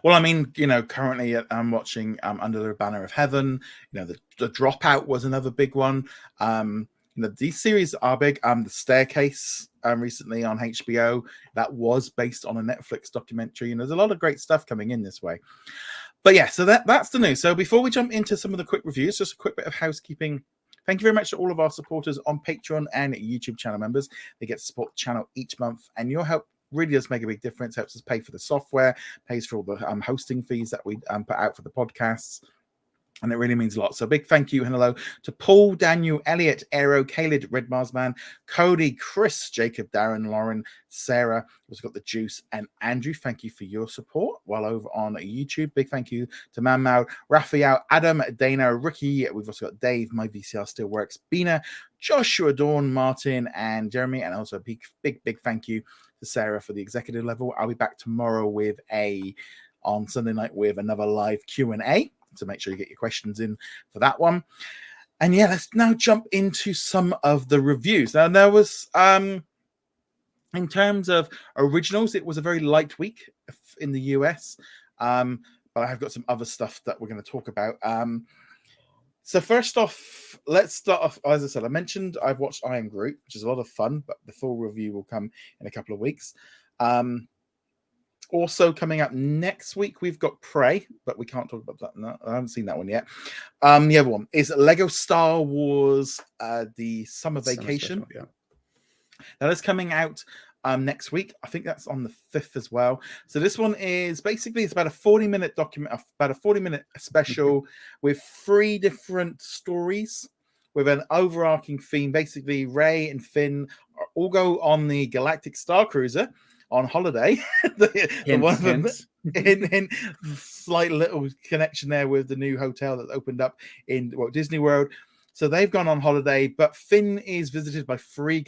Well, I mean, currently I'm watching Under the Banner of Heaven. The Dropout was another big one. These series are big. The Staircase recently on HBO, that was based on a Netflix documentary. There's a lot of great stuff coming in this way. But yeah, so that's the news. So before we jump into some of the quick reviews, just a quick bit of housekeeping. Thank you very much to all of our supporters on Patreon and YouTube channel members. They get to support the channel each month, and your help really does make a big difference. Helps us pay for the software, pays for all the hosting fees that we put out for the podcasts. And it really means a lot. So big thank you and hello to Paul, Daniel, Elliot, Aero, Caleb, Red Marsman, Cody, Chris, Jacob, Darren, Lauren, Sarah. We've got the Juice and Andrew. Thank you for your support while over on YouTube. Big thank you to Manmao, Raphael, Adam, Dana, Ricky. We've also got Dave, My VCR Still Works, Bina, Joshua, Dawn, Martin, and Jeremy. And also a big thank you to Sarah for the executive level. I'll be back tomorrow on Sunday night with another live Q&A. So make sure you get your questions in for that one. And yeah, let's now jump into some of the reviews. Now, there was, in terms of originals, it was a very light week in the US. But I've got some other stuff that we're going to talk about. So first off, let's start off. As I said, I mentioned I've watched Iron Group, which is a lot of fun, but the full review will come in a couple of weeks. Also coming up next week, we've got Prey, but we can't talk about that. No, I haven't seen that one yet. The other one is Lego Star Wars, the Summer Vacation. Special, yeah. Now that's coming out next week. I think that's on the 5th as well. So this one is basically, it's about a 40-minute document, about a 40-minute special with 3 different stories with an overarching theme. Basically, Rey and Finn all go on the Galactic Star Cruiser on holiday. One of them in slight little connection there with the new hotel that's opened up in Disney World. So they've gone on holiday, but Finn is visited by 3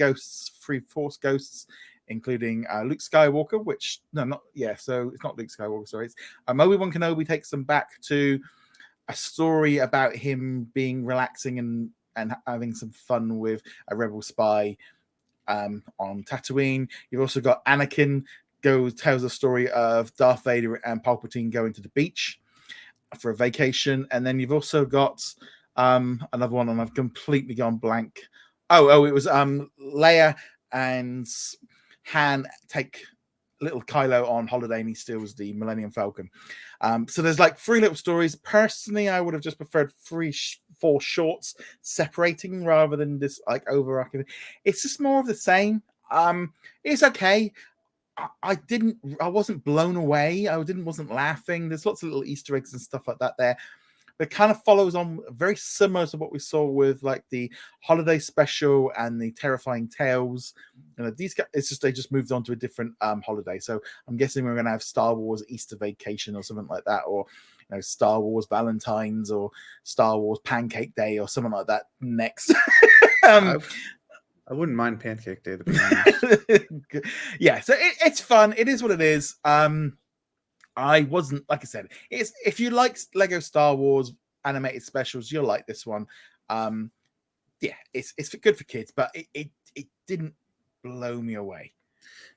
Force ghosts, including Luke Skywalker, so it's not Luke Skywalker, sorry. It's Obi-Wan Kenobi takes them back to a story about him being relaxing and having some fun with a rebel spy on Tatooine. You've also got Anakin tells a story of Darth Vader and Palpatine going to the beach for a vacation, and then you've also got another one, and I've completely gone blank. It was Leia and Han take little Kylo on holiday, and he steals the Millennium Falcon. So there's like 3 little stories. Personally, I would have just preferred 4 shorts separating rather than this like overarching. It's just more of the same. It's okay. I wasn't blown away. Wasn't laughing. There's lots of little Easter eggs and stuff like that there. But it kind of follows on very similar to what we saw with like the holiday special and the Terrifying Tales. These guys, they just moved on to a different holiday. So I'm guessing we're going to have Star Wars Easter Vacation or something like that, or Star Wars Valentine's or Star Wars Pancake Day or something like that next. I wouldn't mind Pancake Day, to be honest. Yeah, so it's fun. It is what it is. I wasn't, like I said, if you like Lego Star Wars animated specials, you'll like this one. it's good for kids, but it didn't blow me away.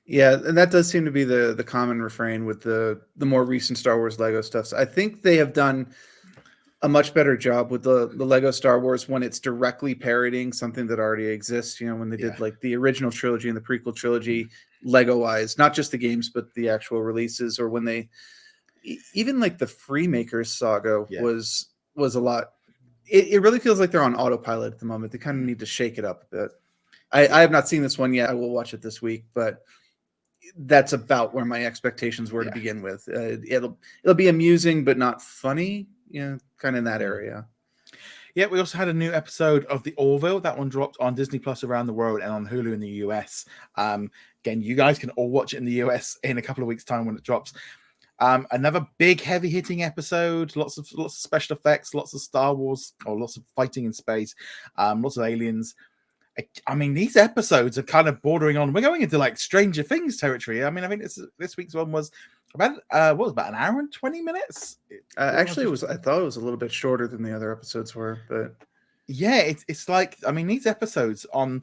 Yeah, and that does seem to be the common refrain with the more recent Star Wars Lego stuff. So I think they have done a much better job with the Lego Star Wars when it's directly parodying something that already exists. When they did like the original trilogy and the prequel trilogy, Lego-wise, not just the games but the actual releases, or when they even like the Freemakers saga was a lot. It really feels like they're on autopilot at the moment. They kind of need to shake it up a bit. I have not seen this one yet. I will watch it this week, but that's about where my expectations were to begin with. It'll be amusing but not funny, kind of in that area. Yeah, we also had a new episode of the Orville. That one dropped on Disney Plus around the world and on Hulu in the US. Again, you guys can all watch it in the US in a couple of weeks' time when it drops. Another big heavy hitting episode, lots of special effects, lots of Star Wars, or lots of fighting in space, lots of aliens. I mean, these episodes are kind of bordering on. We're going into like Stranger Things territory. I mean, I think this week's one was about about an hour and 20 minutes. Actually, I thought it was a little bit shorter than the other episodes were, but yeah, it's like, I mean, these episodes on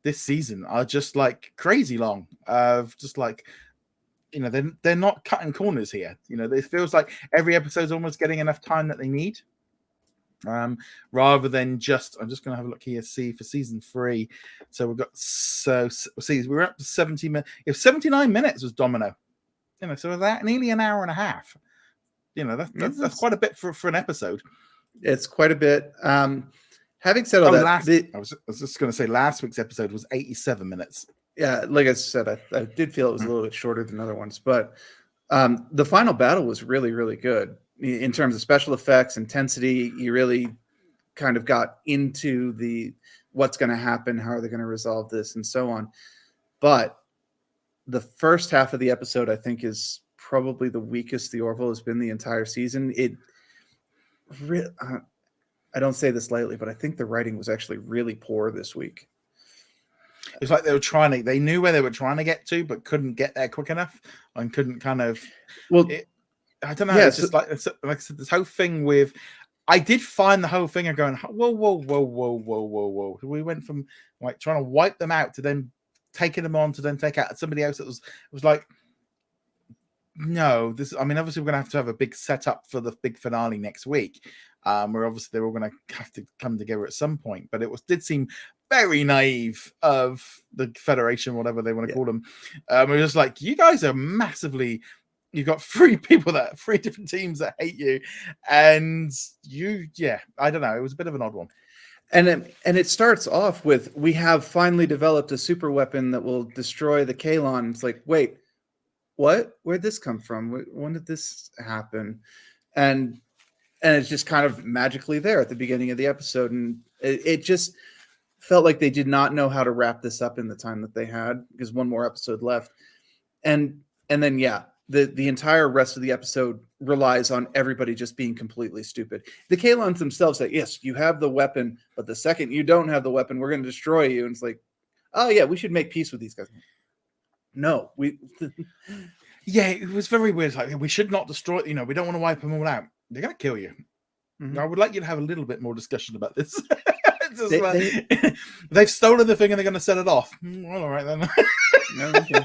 this season are just like crazy long. Just like, they're not cutting corners here. It feels like every episode's almost getting enough time that they need. Rather than just, I'm just going to have a look here, see for season 3. So we've got, we're up to 70 minutes. If 79 minutes was Domino, so that nearly an hour and a half. That's quite a bit for an episode. It's quite a bit. Having said all that, I was just going to say last week's episode was 87 minutes. Yeah, like I said, I did feel it was a little bit shorter than other ones, but the final battle was really, really good. In terms of special effects, intensity, you really kind of got into what's going to happen, how are they going to resolve this, and so on. But the first half of the episode, I think, is probably the weakest the Orville has been the entire season. I don't say this lightly, but I think the writing was actually really poor this week. It's like they knew where they were trying to get to, but couldn't get there quick enough and couldn't kind of. I don't know. Yeah, it's just like I said, this whole thing with. I did find the whole thing of going, whoa. We went from like trying to wipe them out to then taking them on to then take out somebody else. It was like, no, this. I mean, obviously we're going to have a big setup for the big finale next week, where obviously they're all going to have to come together at some point. But it did seem very naive of the Federation, whatever they want to call them. It was just like, you guys are massively. You've got 3 different teams that hate you, and I don't know. It was a bit of an odd one. And it starts off with, we have finally developed a super weapon that will destroy the Kaylon. It's like, wait, what? Where'd this come from? When did this happen? And it's just kind of magically there at the beginning of the episode, and it just felt like they did not know how to wrap this up in the time that they had, because one more episode left, and then the entire rest of the episode relies on everybody just being completely stupid. The Kaylons themselves say, yes, you have the weapon, but the second you don't have the weapon, we're going to destroy you. And it's like, oh yeah, we should make peace with these guys. No, yeah, it was very weird. Like, we should not destroy, we don't want to wipe them all out. They're going to kill you. Mm-hmm. I would like you to have a little bit more discussion about this. They've stolen the thing and they're going to set it off. Well, all right then. No, okay.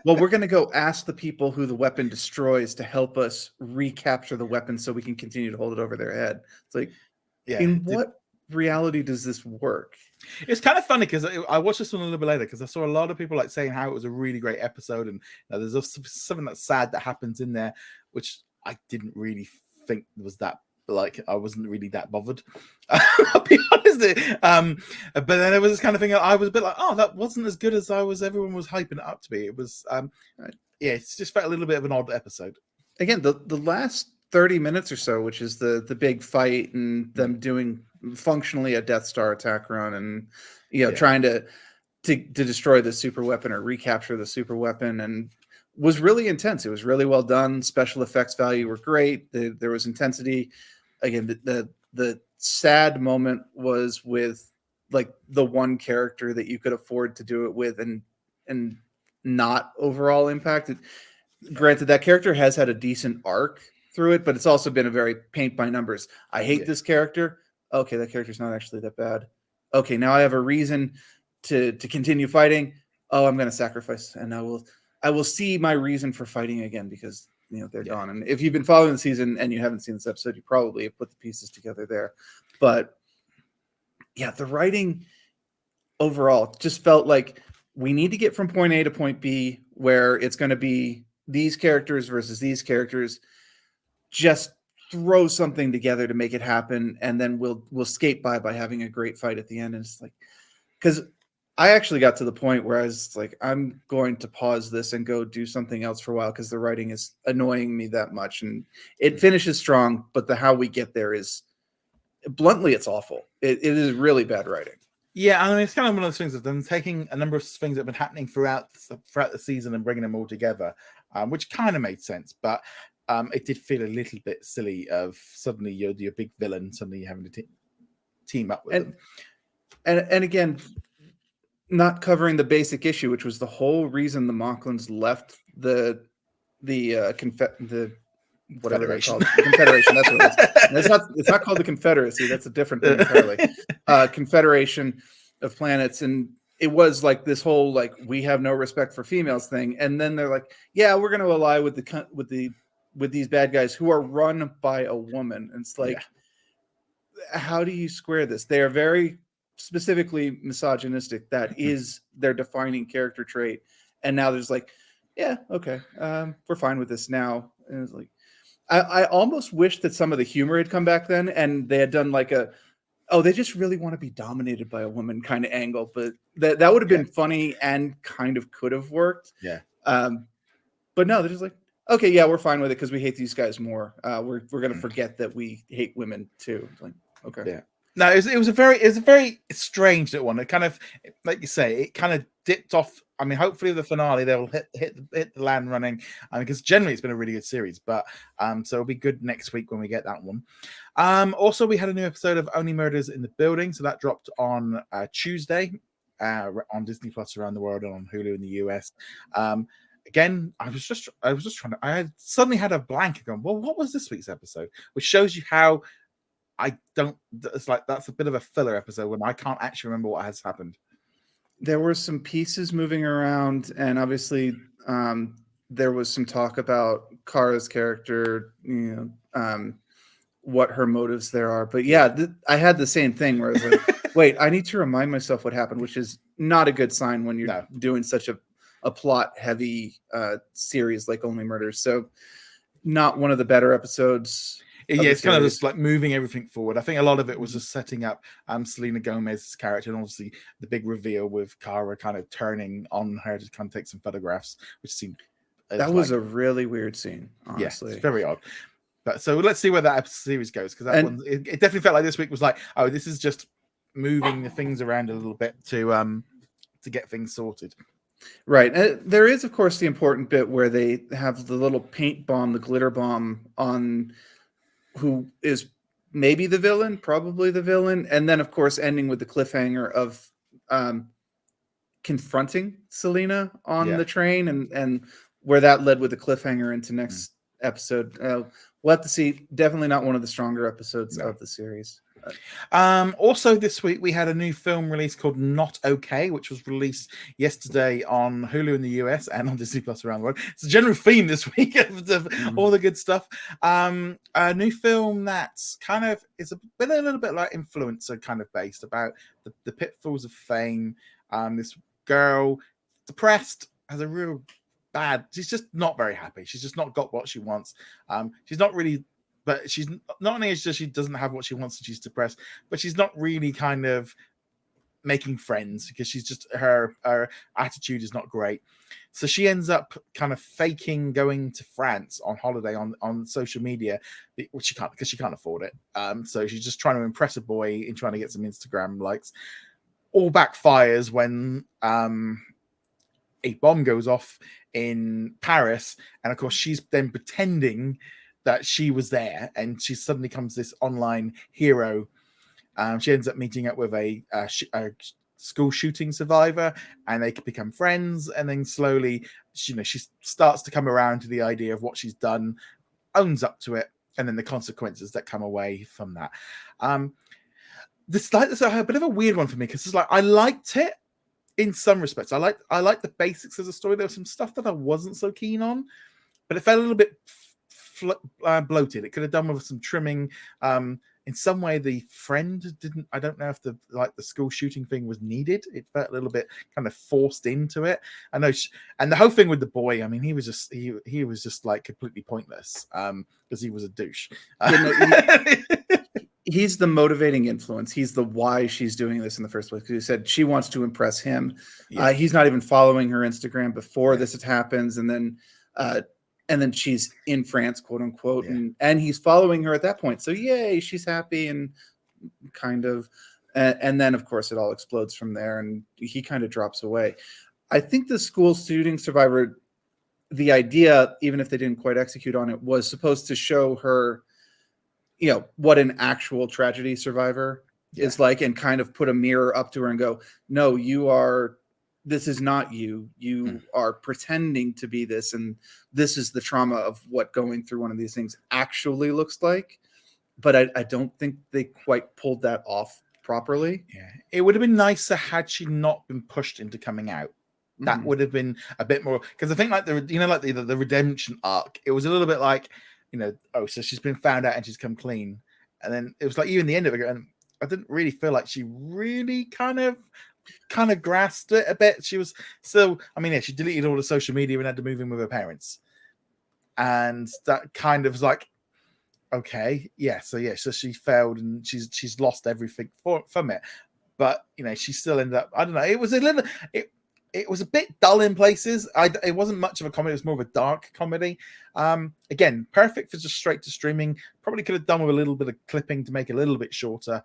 Well, we're going to go ask the people who the weapon destroys to help us recapture the weapon so we can continue to hold it over their head. It's like, what reality does this work? It's kind of funny because I watched this one a little bit later because I saw a lot of people like saying how it was a really great episode, and there's something that's sad that happens in there, which I didn't really think was that. Like, I wasn't really that bothered. I'll be honest. But then there was this kind of thing. I was a bit like, oh, that wasn't as good as everyone was hyping it up to be. It was, it's just felt a little bit of an odd episode. Again, the last 30 minutes or so, which is the big fight and them doing functionally a Death Star attack run, and trying to destroy the super weapon or recapture the super weapon, and was really intense. It was really well done. Special effects value were great. There was intensity. Again, the sad moment was with like the one character that you could afford to do it with, and not overall impacted. Granted, that character has had a decent arc through it, but it's also been a very paint by numbers. I hate this character. Okay, that character's not actually that bad. okay, now I have a reason to continue fighting. Oh, I'm going to sacrifice, and I will see my reason for fighting again because they're gone. And if you've been following the season and you haven't seen this episode, you probably have put the pieces together there. But yeah, the writing overall just felt like we need to get from point A to point B, where it's going to be these characters versus these characters. Just throw something together to make it happen, and then we'll skate by having a great fight at the end. And it's like, because I actually got to the point where I was like, I'm going to pause this and go do something else for a while because the writing is annoying me that much. And it finishes strong, but the how we get there is, bluntly, it's awful. It is really bad writing. Yeah, I mean, it's kind of one of those things of them taking a number of things that have been happening throughout the season and bringing them all together, which kind of made sense, but it did feel a little bit silly of suddenly you're your big villain, suddenly you're having to team up with them. And again, not covering the basic issue, which was the whole reason the Mocklins left the whatever they're called, the Confederation. That's what it is. It's not called the Confederacy. That's a different thing entirely. Confederation of Planets, and it was like this whole like we have no respect for females thing, and then they're like, yeah, we're going to ally with these bad guys who are run by a woman. And it's like, how do you square this? They are very specifically misogynistic. That is their defining character trait. And now there's like, yeah, okay, we're fine with this now. And it's like, I almost wish that some of the humor had come back then, and they had done like they just really want to be dominated by a woman kind of angle. But that would have been funny and kind of could have worked. Yeah. But no, they're just like, okay, yeah, we're fine with it because we hate these guys more. We're going to forget that we hate women too. It's like, okay. Yeah. No, it was a very strange that one. It kind of, like you say, it kind of dipped off. I mean, hopefully the finale they'll hit the land running, because generally it's been a really good series. But so it'll be good next week when we get that one. Also, we had a new episode of Only Murders in the Building, so that dropped on Tuesday on Disney Plus around the world and on Hulu in the US. Again, I was just trying to. I had suddenly had a blank and gone, well, what was this week's episode? Which shows you how. It's like that's a bit of a filler episode when I can't actually remember what has happened. There were some pieces moving around, and obviously there was some talk about Kara's character, what her motives there are. But yeah, I had the same thing where I was like, wait, I need to remind myself what happened, which is not a good sign when you're doing such a plot-heavy series like Only Murders. So not one of the better episodes. Yeah, it's kind of just like moving everything forward. I think a lot of it was just setting up Selena Gomez's character, and obviously the big reveal with Kara kind of turning on her to kind of take some photographs, which seemed that was a really weird scene. Honestly, it's very odd. But so let's see where that series goes, because that one it definitely felt like this week was like, oh, this is just moving the things around a little bit to get things sorted. Right. There is, of course, the important bit where they have the little paint bomb, the glitter bomb on who is maybe the villain, probably the villain. And then, of course, ending with the cliffhanger of confronting Selena on the train and where that led with the cliffhanger into next episode. We'll have to see. Definitely not one of the stronger episodes of the series. Also this week we had a new film release called Not Okay, which was released yesterday on Hulu in the US and on Disney Plus around the world. It's a general theme this week of all the good stuff. A new film that's kind of is a little bit like influencer kind of based about the pitfalls of fame. This girl, depressed, has a real bad. She's just not very happy. She's just not got what she wants. She's not really. But she's not only is she doesn't have what she wants and she's depressed, but she's not really kind of making friends because she's just her attitude is not great. So she ends up kind of faking going to France on holiday on social media, which she can't because she can't afford it. So she's just trying to impress a boy and trying to get some Instagram likes. All backfires when a bomb goes off in Paris, and of course she's then pretending that she was there, and she suddenly becomes this online hero. She ends up meeting up with a school shooting survivor, and they become friends. And then slowly, she starts to come around to the idea of what she's done, owns up to it, and then the consequences that come away from that. this like this a bit of a weird one for me because it's like I liked it in some respects. I like the basics of the story. There was some stuff that I wasn't so keen on, but it felt a little bit bloated. It could have done with some trimming. In some way, the friend didn't. I don't know if the school shooting thing was needed. It felt a little bit kind of forced into it. I know, and the whole thing with the boy. I mean, he was just like completely pointless because he was a douche. He's the motivating influence. He's the why she's doing this in the first place. Because he said she wants to impress him. Yeah. He's not even following her Instagram before this happens, and then she's in France, quote unquote, and he's following her at that point. So yay, she's happy and kind of, and then of course it all explodes from there, and he kind of drops away. I think the school shooting survivor, the idea, even if they didn't quite execute on it, was supposed to show her, what an actual tragedy survivor is like, and kind of put a mirror up to her and go, no, this is not you. You are pretending to be this, and this is the trauma of what going through one of these things actually looks like. But I don't think they quite pulled that off properly. Yeah, it would have been nicer had she not been pushed into coming out. That would have been a bit more, because I think like the redemption arc, it was a little bit like, so she's been found out and she's come clean, and then it was like even the end of it, and I didn't really feel like she really kind of grasped it a bit. She was still, she deleted all the social media and had to move in with her parents, and that kind of was like, okay, so she failed and she's lost everything from it, but she still ended up, I don't know, it was a little, it was a bit dull in places. It wasn't much of a comedy. It was more of a dark comedy. Again, perfect for just straight to streaming. Probably could have done with a little bit of clipping to make it a little bit shorter.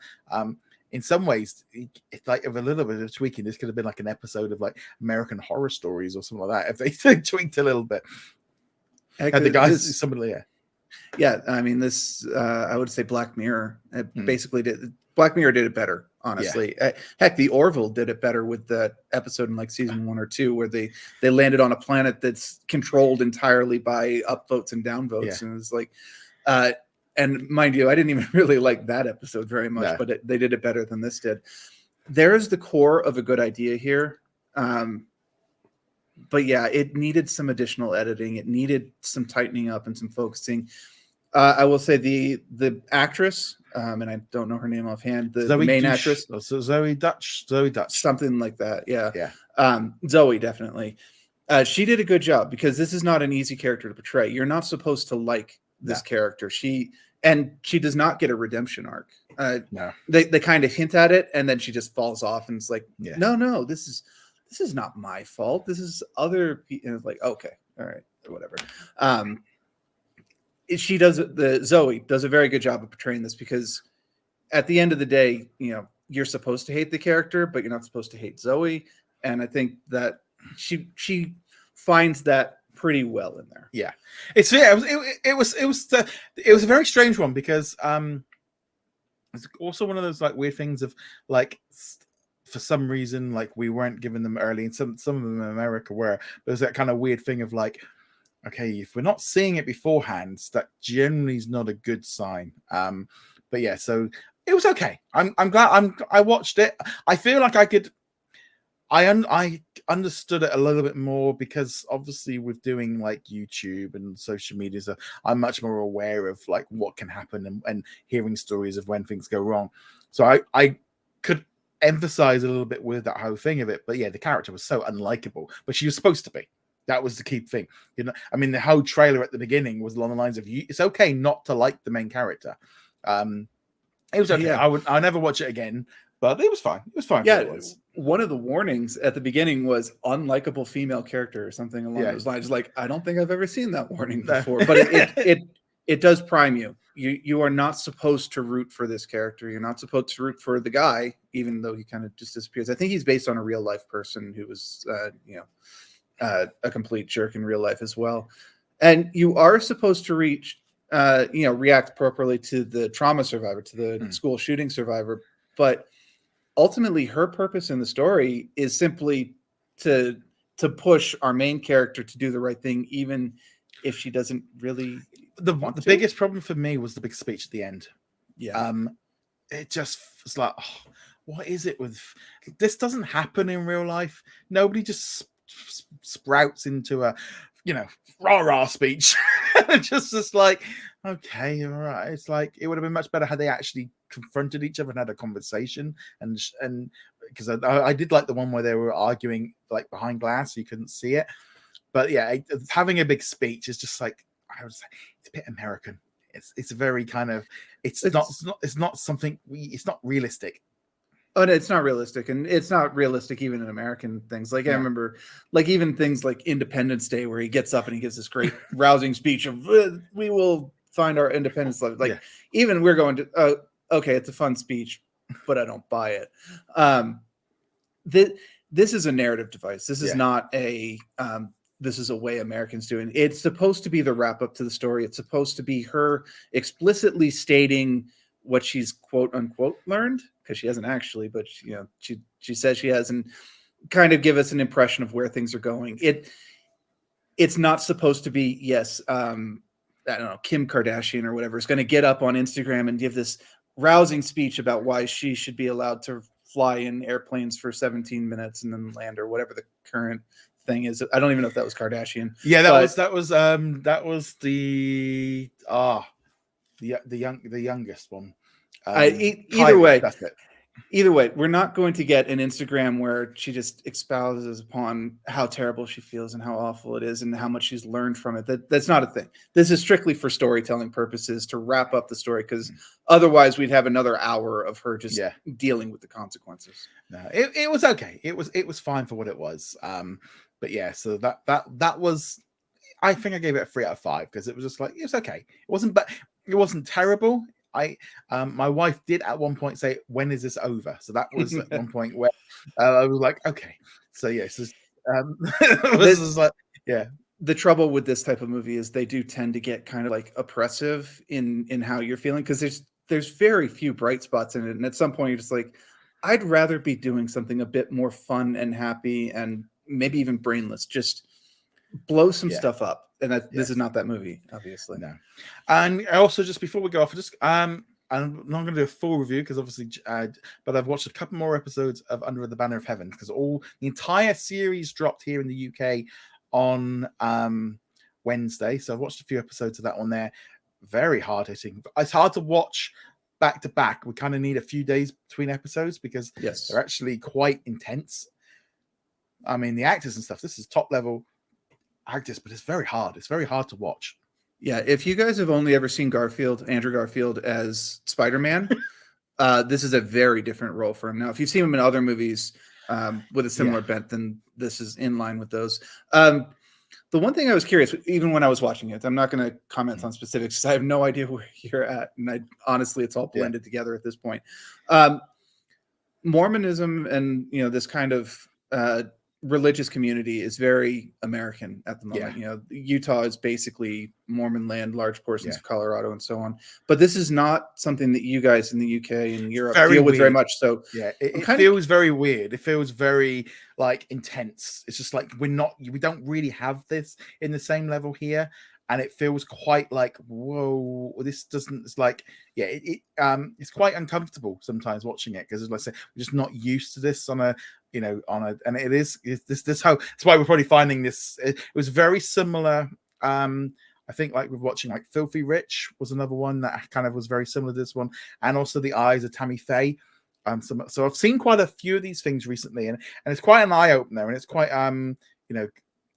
In some ways, it's like with a little bit of tweaking, this could have been like an episode of like American Horror Stories or something like that if they tweaked a little bit. And the guys, somebody, yeah. I mean, this I would say Black Mirror basically did. Black Mirror did it better, honestly. Yeah. Heck, the Orville did it better with the episode in like season 1 or 2 where they landed on a planet that's controlled entirely by upvotes and downvotes, and it's like, and mind you, I didn't even really like that episode very much, but they did it better than this did. There is the core of a good idea here, but yeah, it needed some additional editing. It needed some tightening up and some focusing. I will say the actress, and I don't know her name offhand, the main actress. So Zoe Dutch. Something like that, yeah. Zoe, definitely. She did a good job, because this is not an easy character to portray. You're not supposed to like this character. She does not get a redemption arc. No. They kind of hint at it, and then she just falls off, and it's like, no, this is not my fault. This is other people. And it's like, okay, all right, whatever. Zoe does a very good job of portraying this, because at the end of the day, you're supposed to hate the character, but you're not supposed to hate Zoe. And I think that she finds that pretty well in there. Yeah, it was a very strange one, because it's also one of those like weird things of like, for some reason, like we weren't giving them early, and some of them in America were. There's that kind of weird thing of like, okay, if we're not seeing it beforehand, that generally is not a good sign. But yeah, so it was okay. I'm glad I watched it. I feel like I understood it a little bit more, because obviously with doing like YouTube and social media, so I'm much more aware of like what can happen and hearing stories of when things go wrong. So I could emphasize a little bit with that whole thing of it. But yeah, the character was so unlikable, but she was supposed to be. That was the key thing. The whole trailer at the beginning was along the lines of, it's okay not to like the main character. It was okay. Yeah. I never watch it again, but it was fine. It was fine. Yeah. One of the warnings at the beginning was unlikable female character or something along those lines. Like, I don't think I've ever seen that warning before, but it does prime you. You are not supposed to root for this character. You're not supposed to root for the guy, even though he kind of just disappears. I think he's based on a real life person who was, a complete jerk in real life as well. And you are supposed to react appropriately to the trauma survivor, to the school shooting survivor. But ultimately, her purpose in the story is simply to push our main character to do the right thing, even if she doesn't really. The biggest problem for me was the big speech at the end. Yeah. it just was like, oh, what is it with this? Doesn't happen in real life. Nobody just sprouts into a, rah rah speech. just like, okay, all right. It's like it would have been much better had they actually confronted each other and had a conversation. And because I did like the one where they were arguing like behind glass, so you couldn't see it. But yeah, having a big speech is just like, I was like, it's a bit American. It's very kind of it's not something it's not realistic. Oh, no, it's not realistic, and it's not realistic even in American things. Like I remember, like even things like Independence Day, where he gets up and he gives this great rousing speech of "We will find our independence." Like even we're going to, okay, it's a fun speech, but I don't buy it. This is a narrative device. This is not a. This is a way Americans do it. It's supposed to be the wrap up to the story. It's supposed to be her explicitly stating what she's quote unquote learned, because she hasn't actually, but she says she has, and kind of give us an impression of where things are going. It's not supposed to be, I don't know, Kim Kardashian or whatever is going to get up on Instagram and give this rousing speech about why she should be allowed to fly in airplanes for 17 minutes and then land, or whatever the current thing is. I don't even know if that was Kardashian. Yeah, that was the youngest one. Either way, that's it. Either way, we're not going to get an Instagram where she just espouses upon how terrible she feels and how awful it is and how much she's learned from it. That's not a thing. This is strictly for storytelling purposes, to wrap up the story, because otherwise we'd have another hour of her just dealing with the consequences. No, it was okay. It was fine for what it was. But yeah, so that was, I think I gave it a 3 out of 5, because it was just like, it was okay. It wasn't terrible. My wife did at one point say, "When is this over?" So that was at one point where I was like, "Okay." So yes, this is like, yeah. The trouble with this type of movie is they do tend to get kind of like oppressive in how you're feeling, because there's very few bright spots in it, and at some point you're just like, I'd rather be doing something a bit more fun and happy and maybe even brainless. Just blow some stuff up. And this is not that movie, obviously. No. And also, just before we go off, I'm not going to do a full review, because obviously, but I've watched a couple more episodes of Under the Banner of Heaven, because the entire series dropped here in the UK on Wednesday. So I've watched a few episodes of that one there. Very hard hitting. It's hard to watch back to back. We kind of need a few days between episodes, because they're actually quite intense. I mean, the actors and stuff, this is top level actors, but it's very hard. It's very hard to watch. Yeah, if you guys have only ever seen Andrew Garfield as Spider-Man, this is a very different role for him. Now, if you've seen him in other movies with a similar bent, then this is in line with those. The one thing I was curious, even when I was watching it, I'm not going to comment on specifics because I have no idea where you're at, and honestly, it's all blended together at this point. Mormonism and this kind of religious community is very American at the moment. Utah is basically Mormon land, large portions of Colorado and so on. But this is not something that you guys in the UK and Europe deal with very much. So it feels very weird. It feels very like intense. It's just like we don't really have this in the same level here. And it feels quite like, whoa, this doesn't, it's like, it's quite uncomfortable sometimes watching it, because as I said, we're just not used to this and it is how, that's why we're probably finding this. It was very similar. I think like we're watching like Filthy Rich was another one that kind of was very similar to this one. And also The Eyes of Tammy Faye. So I've seen quite a few of these things recently, and it's quite an eye opener, and it's quite,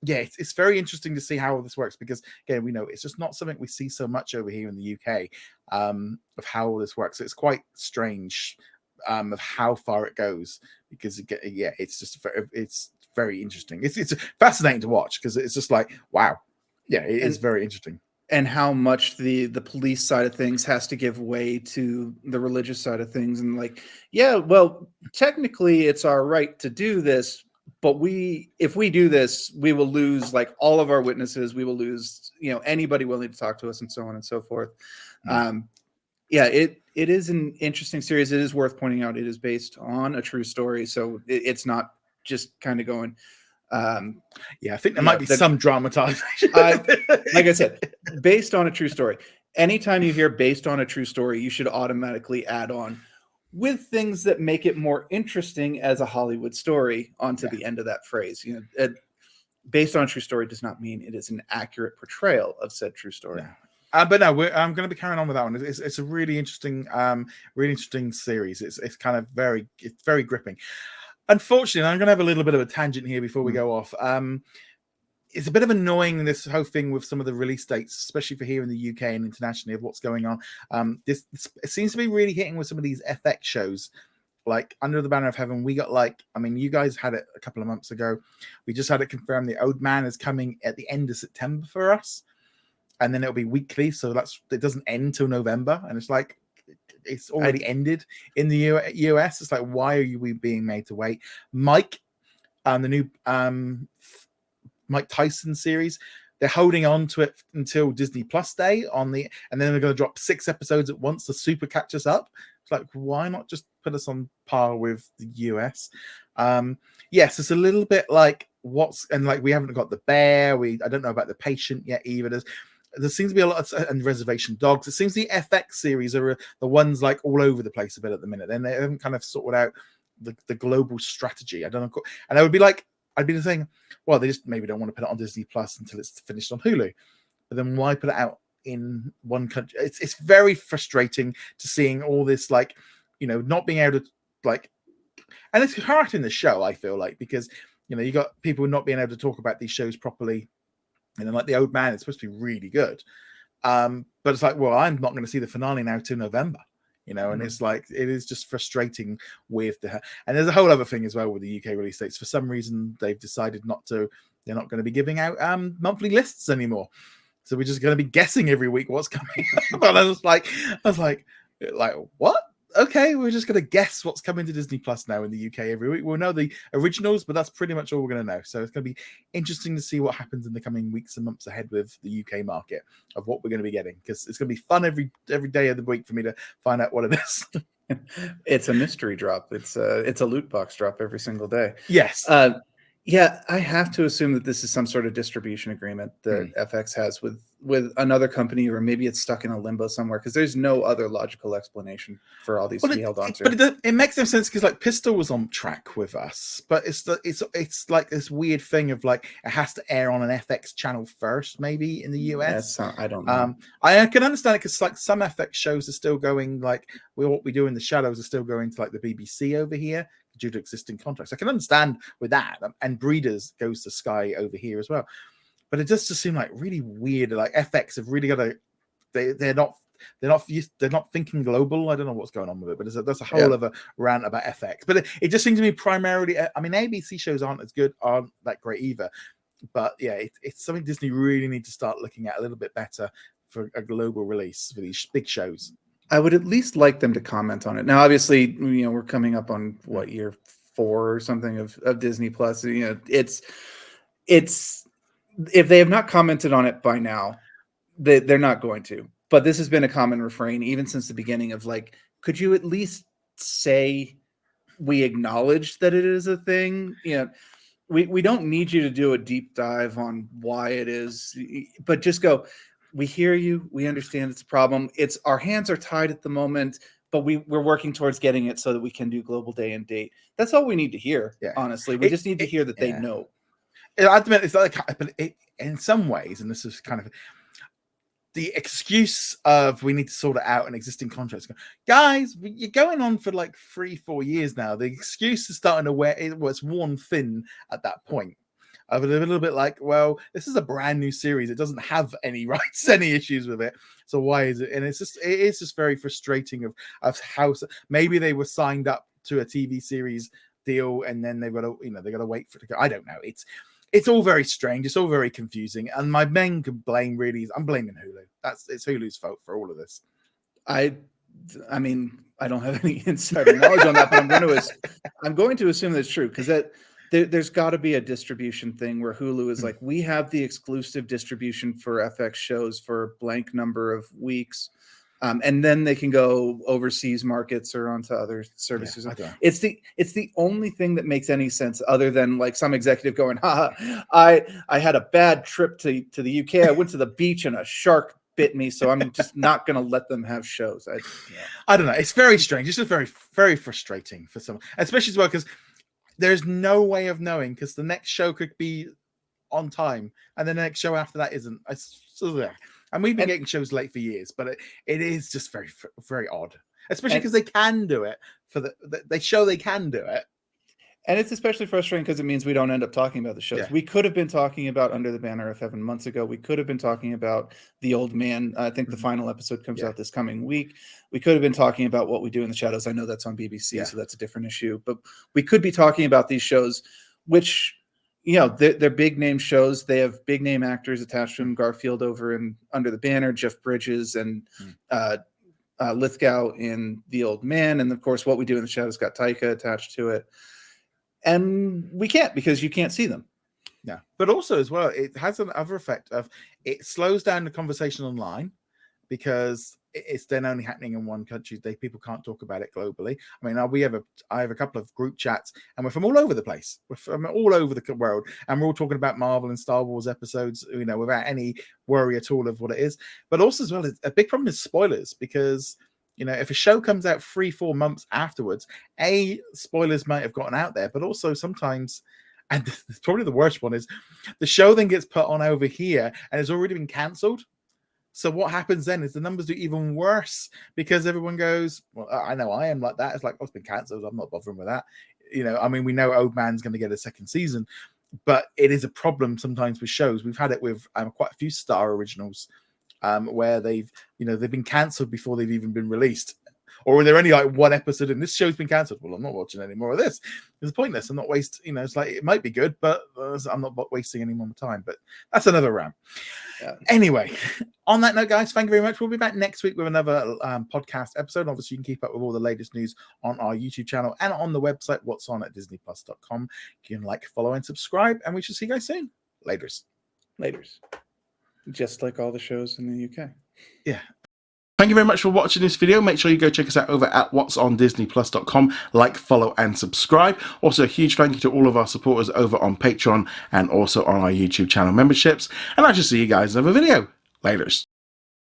it's very interesting to see how this works, because again, we know it's just not something we see so much over here in the UK of how all this works. It's quite strange of how far it goes, because it's very interesting. It's fascinating to watch, because it's just like, wow, it is very interesting. And how much the police side of things has to give way to the religious side of things, and like, well, technically it's our right to do this, but if we do this, we will lose like all of our witnesses. We will lose, anybody willing to talk to us, and so on and so forth. It is an interesting series. It is worth pointing out. It is based on a true story, so it's not just kind of going. I think there might be some dramatization. Like I said, based on a true story. Anytime you hear based on a true story, you should automatically add on, with things that make it more interesting as a Hollywood story onto Yeah. the end of that phrase. You know, based on a true story does not mean it is an accurate portrayal of said true story. Yeah. But no, I'm going to be carrying on with that one. It's a really interesting series. It's kind of very gripping. Unfortunately, I'm going to have a little bit of a tangent here before we go off. It's a bit of annoying, this whole thing with some of the release dates, especially for here in the UK and internationally, of what's going on. It seems to be really hitting with some of these FX shows. Like Under the Banner of Heaven, we got you guys had it a couple of months ago. We just had it confirmed the Old Man is coming at the end of September for us. And then it'll be weekly. So it doesn't end till November. And it's like, it's already ended in the US. It's like, why are we being made to wait? Mike, the new Mike Tyson series, they're holding on to it until Disney Plus Day and then they're going to drop 6 episodes at once to super catch us up. It's like, why not just put us on par with the US? Yes, it's a little bit like we haven't got the Bear. I don't know about the Patient yet either. There seems to be a lot of, and Reservation Dogs. It seems the FX series are the ones like all over the place a bit at the minute, and they haven't kind of sorted out the global strategy. I don't know, and I would be like, I'd be saying, well, they just maybe don't want to put it on Disney Plus until it's finished on Hulu. But then why put it out in one country? It's very frustrating to seeing all this, like, you know, not being able to, like, and it's hurting the show, I feel like, because, you know, you got people not being able to talk about these shows properly. And then like the Old Man, it's supposed to be really good. But it's like, well, I'm not going to see the finale now till November. You know, and it's like, it is just frustrating with and there's a whole other thing as well with the UK release dates. For some reason, they've decided they're not going to be giving out monthly lists anymore. So we're just going to be guessing every week what's coming. And I was like, what? Okay, we're just going to guess what's coming to Disney Plus now in the UK every week. We'll know the originals, but that's pretty much all we're going to know. So it's going to be interesting to see what happens in the coming weeks and months ahead with the UK market of what we're going to be getting, because it's going to be fun every day of the week for me to find out what it is. It's a mystery drop. It's a loot box drop every single day. Yes. Yeah, I have to assume that this is some sort of distribution agreement that FX has with another company, or maybe it's stuck in a limbo somewhere, because there's no other logical explanation for all these to be held on to. But it makes no sense, because like Pistol was on track with us, but it's like this weird thing of like it has to air on an FX channel first, maybe in the US. I don't know. I can understand it, because like some FX shows are still going, like What We Do in the Shadows are still going to like the BBC over here due to existing contracts. I can understand with that, and Breeders goes to Sky over here as well. But it does just seem like really weird. Like FX have really got to. They're not thinking global. I don't know what's going on with it, but that's a whole other rant about FX. But it just seems to be primarily. I mean, ABC shows aren't that great either. But yeah, it's something Disney really need to start looking at a little bit better for a global release for these big shows. I would at least like them to comment on it. Now, obviously, you know, we're coming up on what, year 4 or something of Disney Plus. You know, it's if they have not commented on it by now, they're not going to. But this has been a common refrain even since the beginning of like, could you at least say we acknowledge that it is a thing? You know, we don't need you to do a deep dive on why it is, but just go, we hear you. We understand it's a problem. Our hands are tied at the moment, but we're working towards getting it so that we can do global day and date. That's all we need to hear. Yeah. Honestly, we just need to hear that they know. I admit it's like, but in some ways, and this is kind of the excuse of we need to sort it out in existing contracts. Guys, you're going on for like 3-4 years now. The excuse is starting to it's worn thin at that point. A little bit like, well, this is a brand new series. It doesn't have any rights, any issues with it. So why is it? And it is just very frustrating of how maybe they were signed up to a TV series deal and then they've got to wait for it to go. I don't know. It's all very strange. It's all very confusing. And my main blame really is I'm blaming Hulu. It's Hulu's fault for all of this. I mean, I don't have any insider knowledge on that, but I'm going to assume that's true, because there's got to be a distribution thing where Hulu is like, we have the exclusive distribution for FX shows for a blank number of weeks. And then they can go overseas markets or onto other services. Yeah, it's the only thing that makes any sense, other than like some executive going, I had a bad trip to the UK. I went to the beach and a shark bit me, so I'm just not going to let them have shows. I don't know. It's very strange. It's just very, very frustrating for someone, especially as well because there's no way of knowing because the next show could be on time and then the next show after that isn't. And we've been getting shows late for years, but it is just very, very odd, especially because they can do it they show they can do it. And it's especially frustrating because it means we don't end up talking about the shows. Yeah. We could have been talking about Under the Banner of Heaven months ago. We could have been talking about The Old Man. I think the final episode comes out this coming week. We could have been talking about What We Do in the Shadows. I know that's on BBC, so that's a different issue. But we could be talking about these shows, which, you know, they're big name shows. They have big name actors attached to them. Garfield over in Under the Banner, Jeff Bridges, and Lithgow in The Old Man. And, of course, What We Do in the Shadows got Taika attached to it. And we can't because you can't see them. Yeah, but also as well, it has another effect of it slows down the conversation online because it's then only happening in one country. People can't talk about it globally. I mean, I have a couple of group chats, and we're from all over the place. We're from all over the world, and we're all talking about Marvel and Star Wars episodes, you know, without any worry at all of what it is. But also as well, a big problem is spoilers because, you know, if a show comes out 3-4 months afterwards, spoilers might have gotten out there, but also sometimes, and probably the worst one is, the show then gets put on over here and it's already been cancelled. So what happens then is the numbers do even worse because everyone goes, well, I know I am like that. It's like, oh, it's been cancelled. I'm not bothering with that. You know, I mean, we know Old Man's going to get a second season, but it is a problem sometimes with shows. We've had it with quite a few Star originals. Where they've been cancelled before they've even been released, or they're only like one episode and this show's been cancelled. Well, I'm not watching any more of this. It's pointless. I'm not wasting. You know, it's like it might be good, but I'm not wasting any more time. But that's another rant. Yeah. Anyway, on that note, guys, thank you very much. We'll be back next week with another podcast episode. Obviously, you can keep up with all the latest news on our YouTube channel and on the website what's on at disneyplus.com. You can like, follow, and subscribe, and we shall see you guys soon. Laters. Just like all the shows in the UK. Yeah. Thank you very much for watching this video. Make sure you go check us out over at whatsondisneyplus.com. Like, follow, and subscribe. Also, a huge thank you to all of our supporters over on Patreon and also on our YouTube channel memberships. And I shall see you guys in another video. Laters.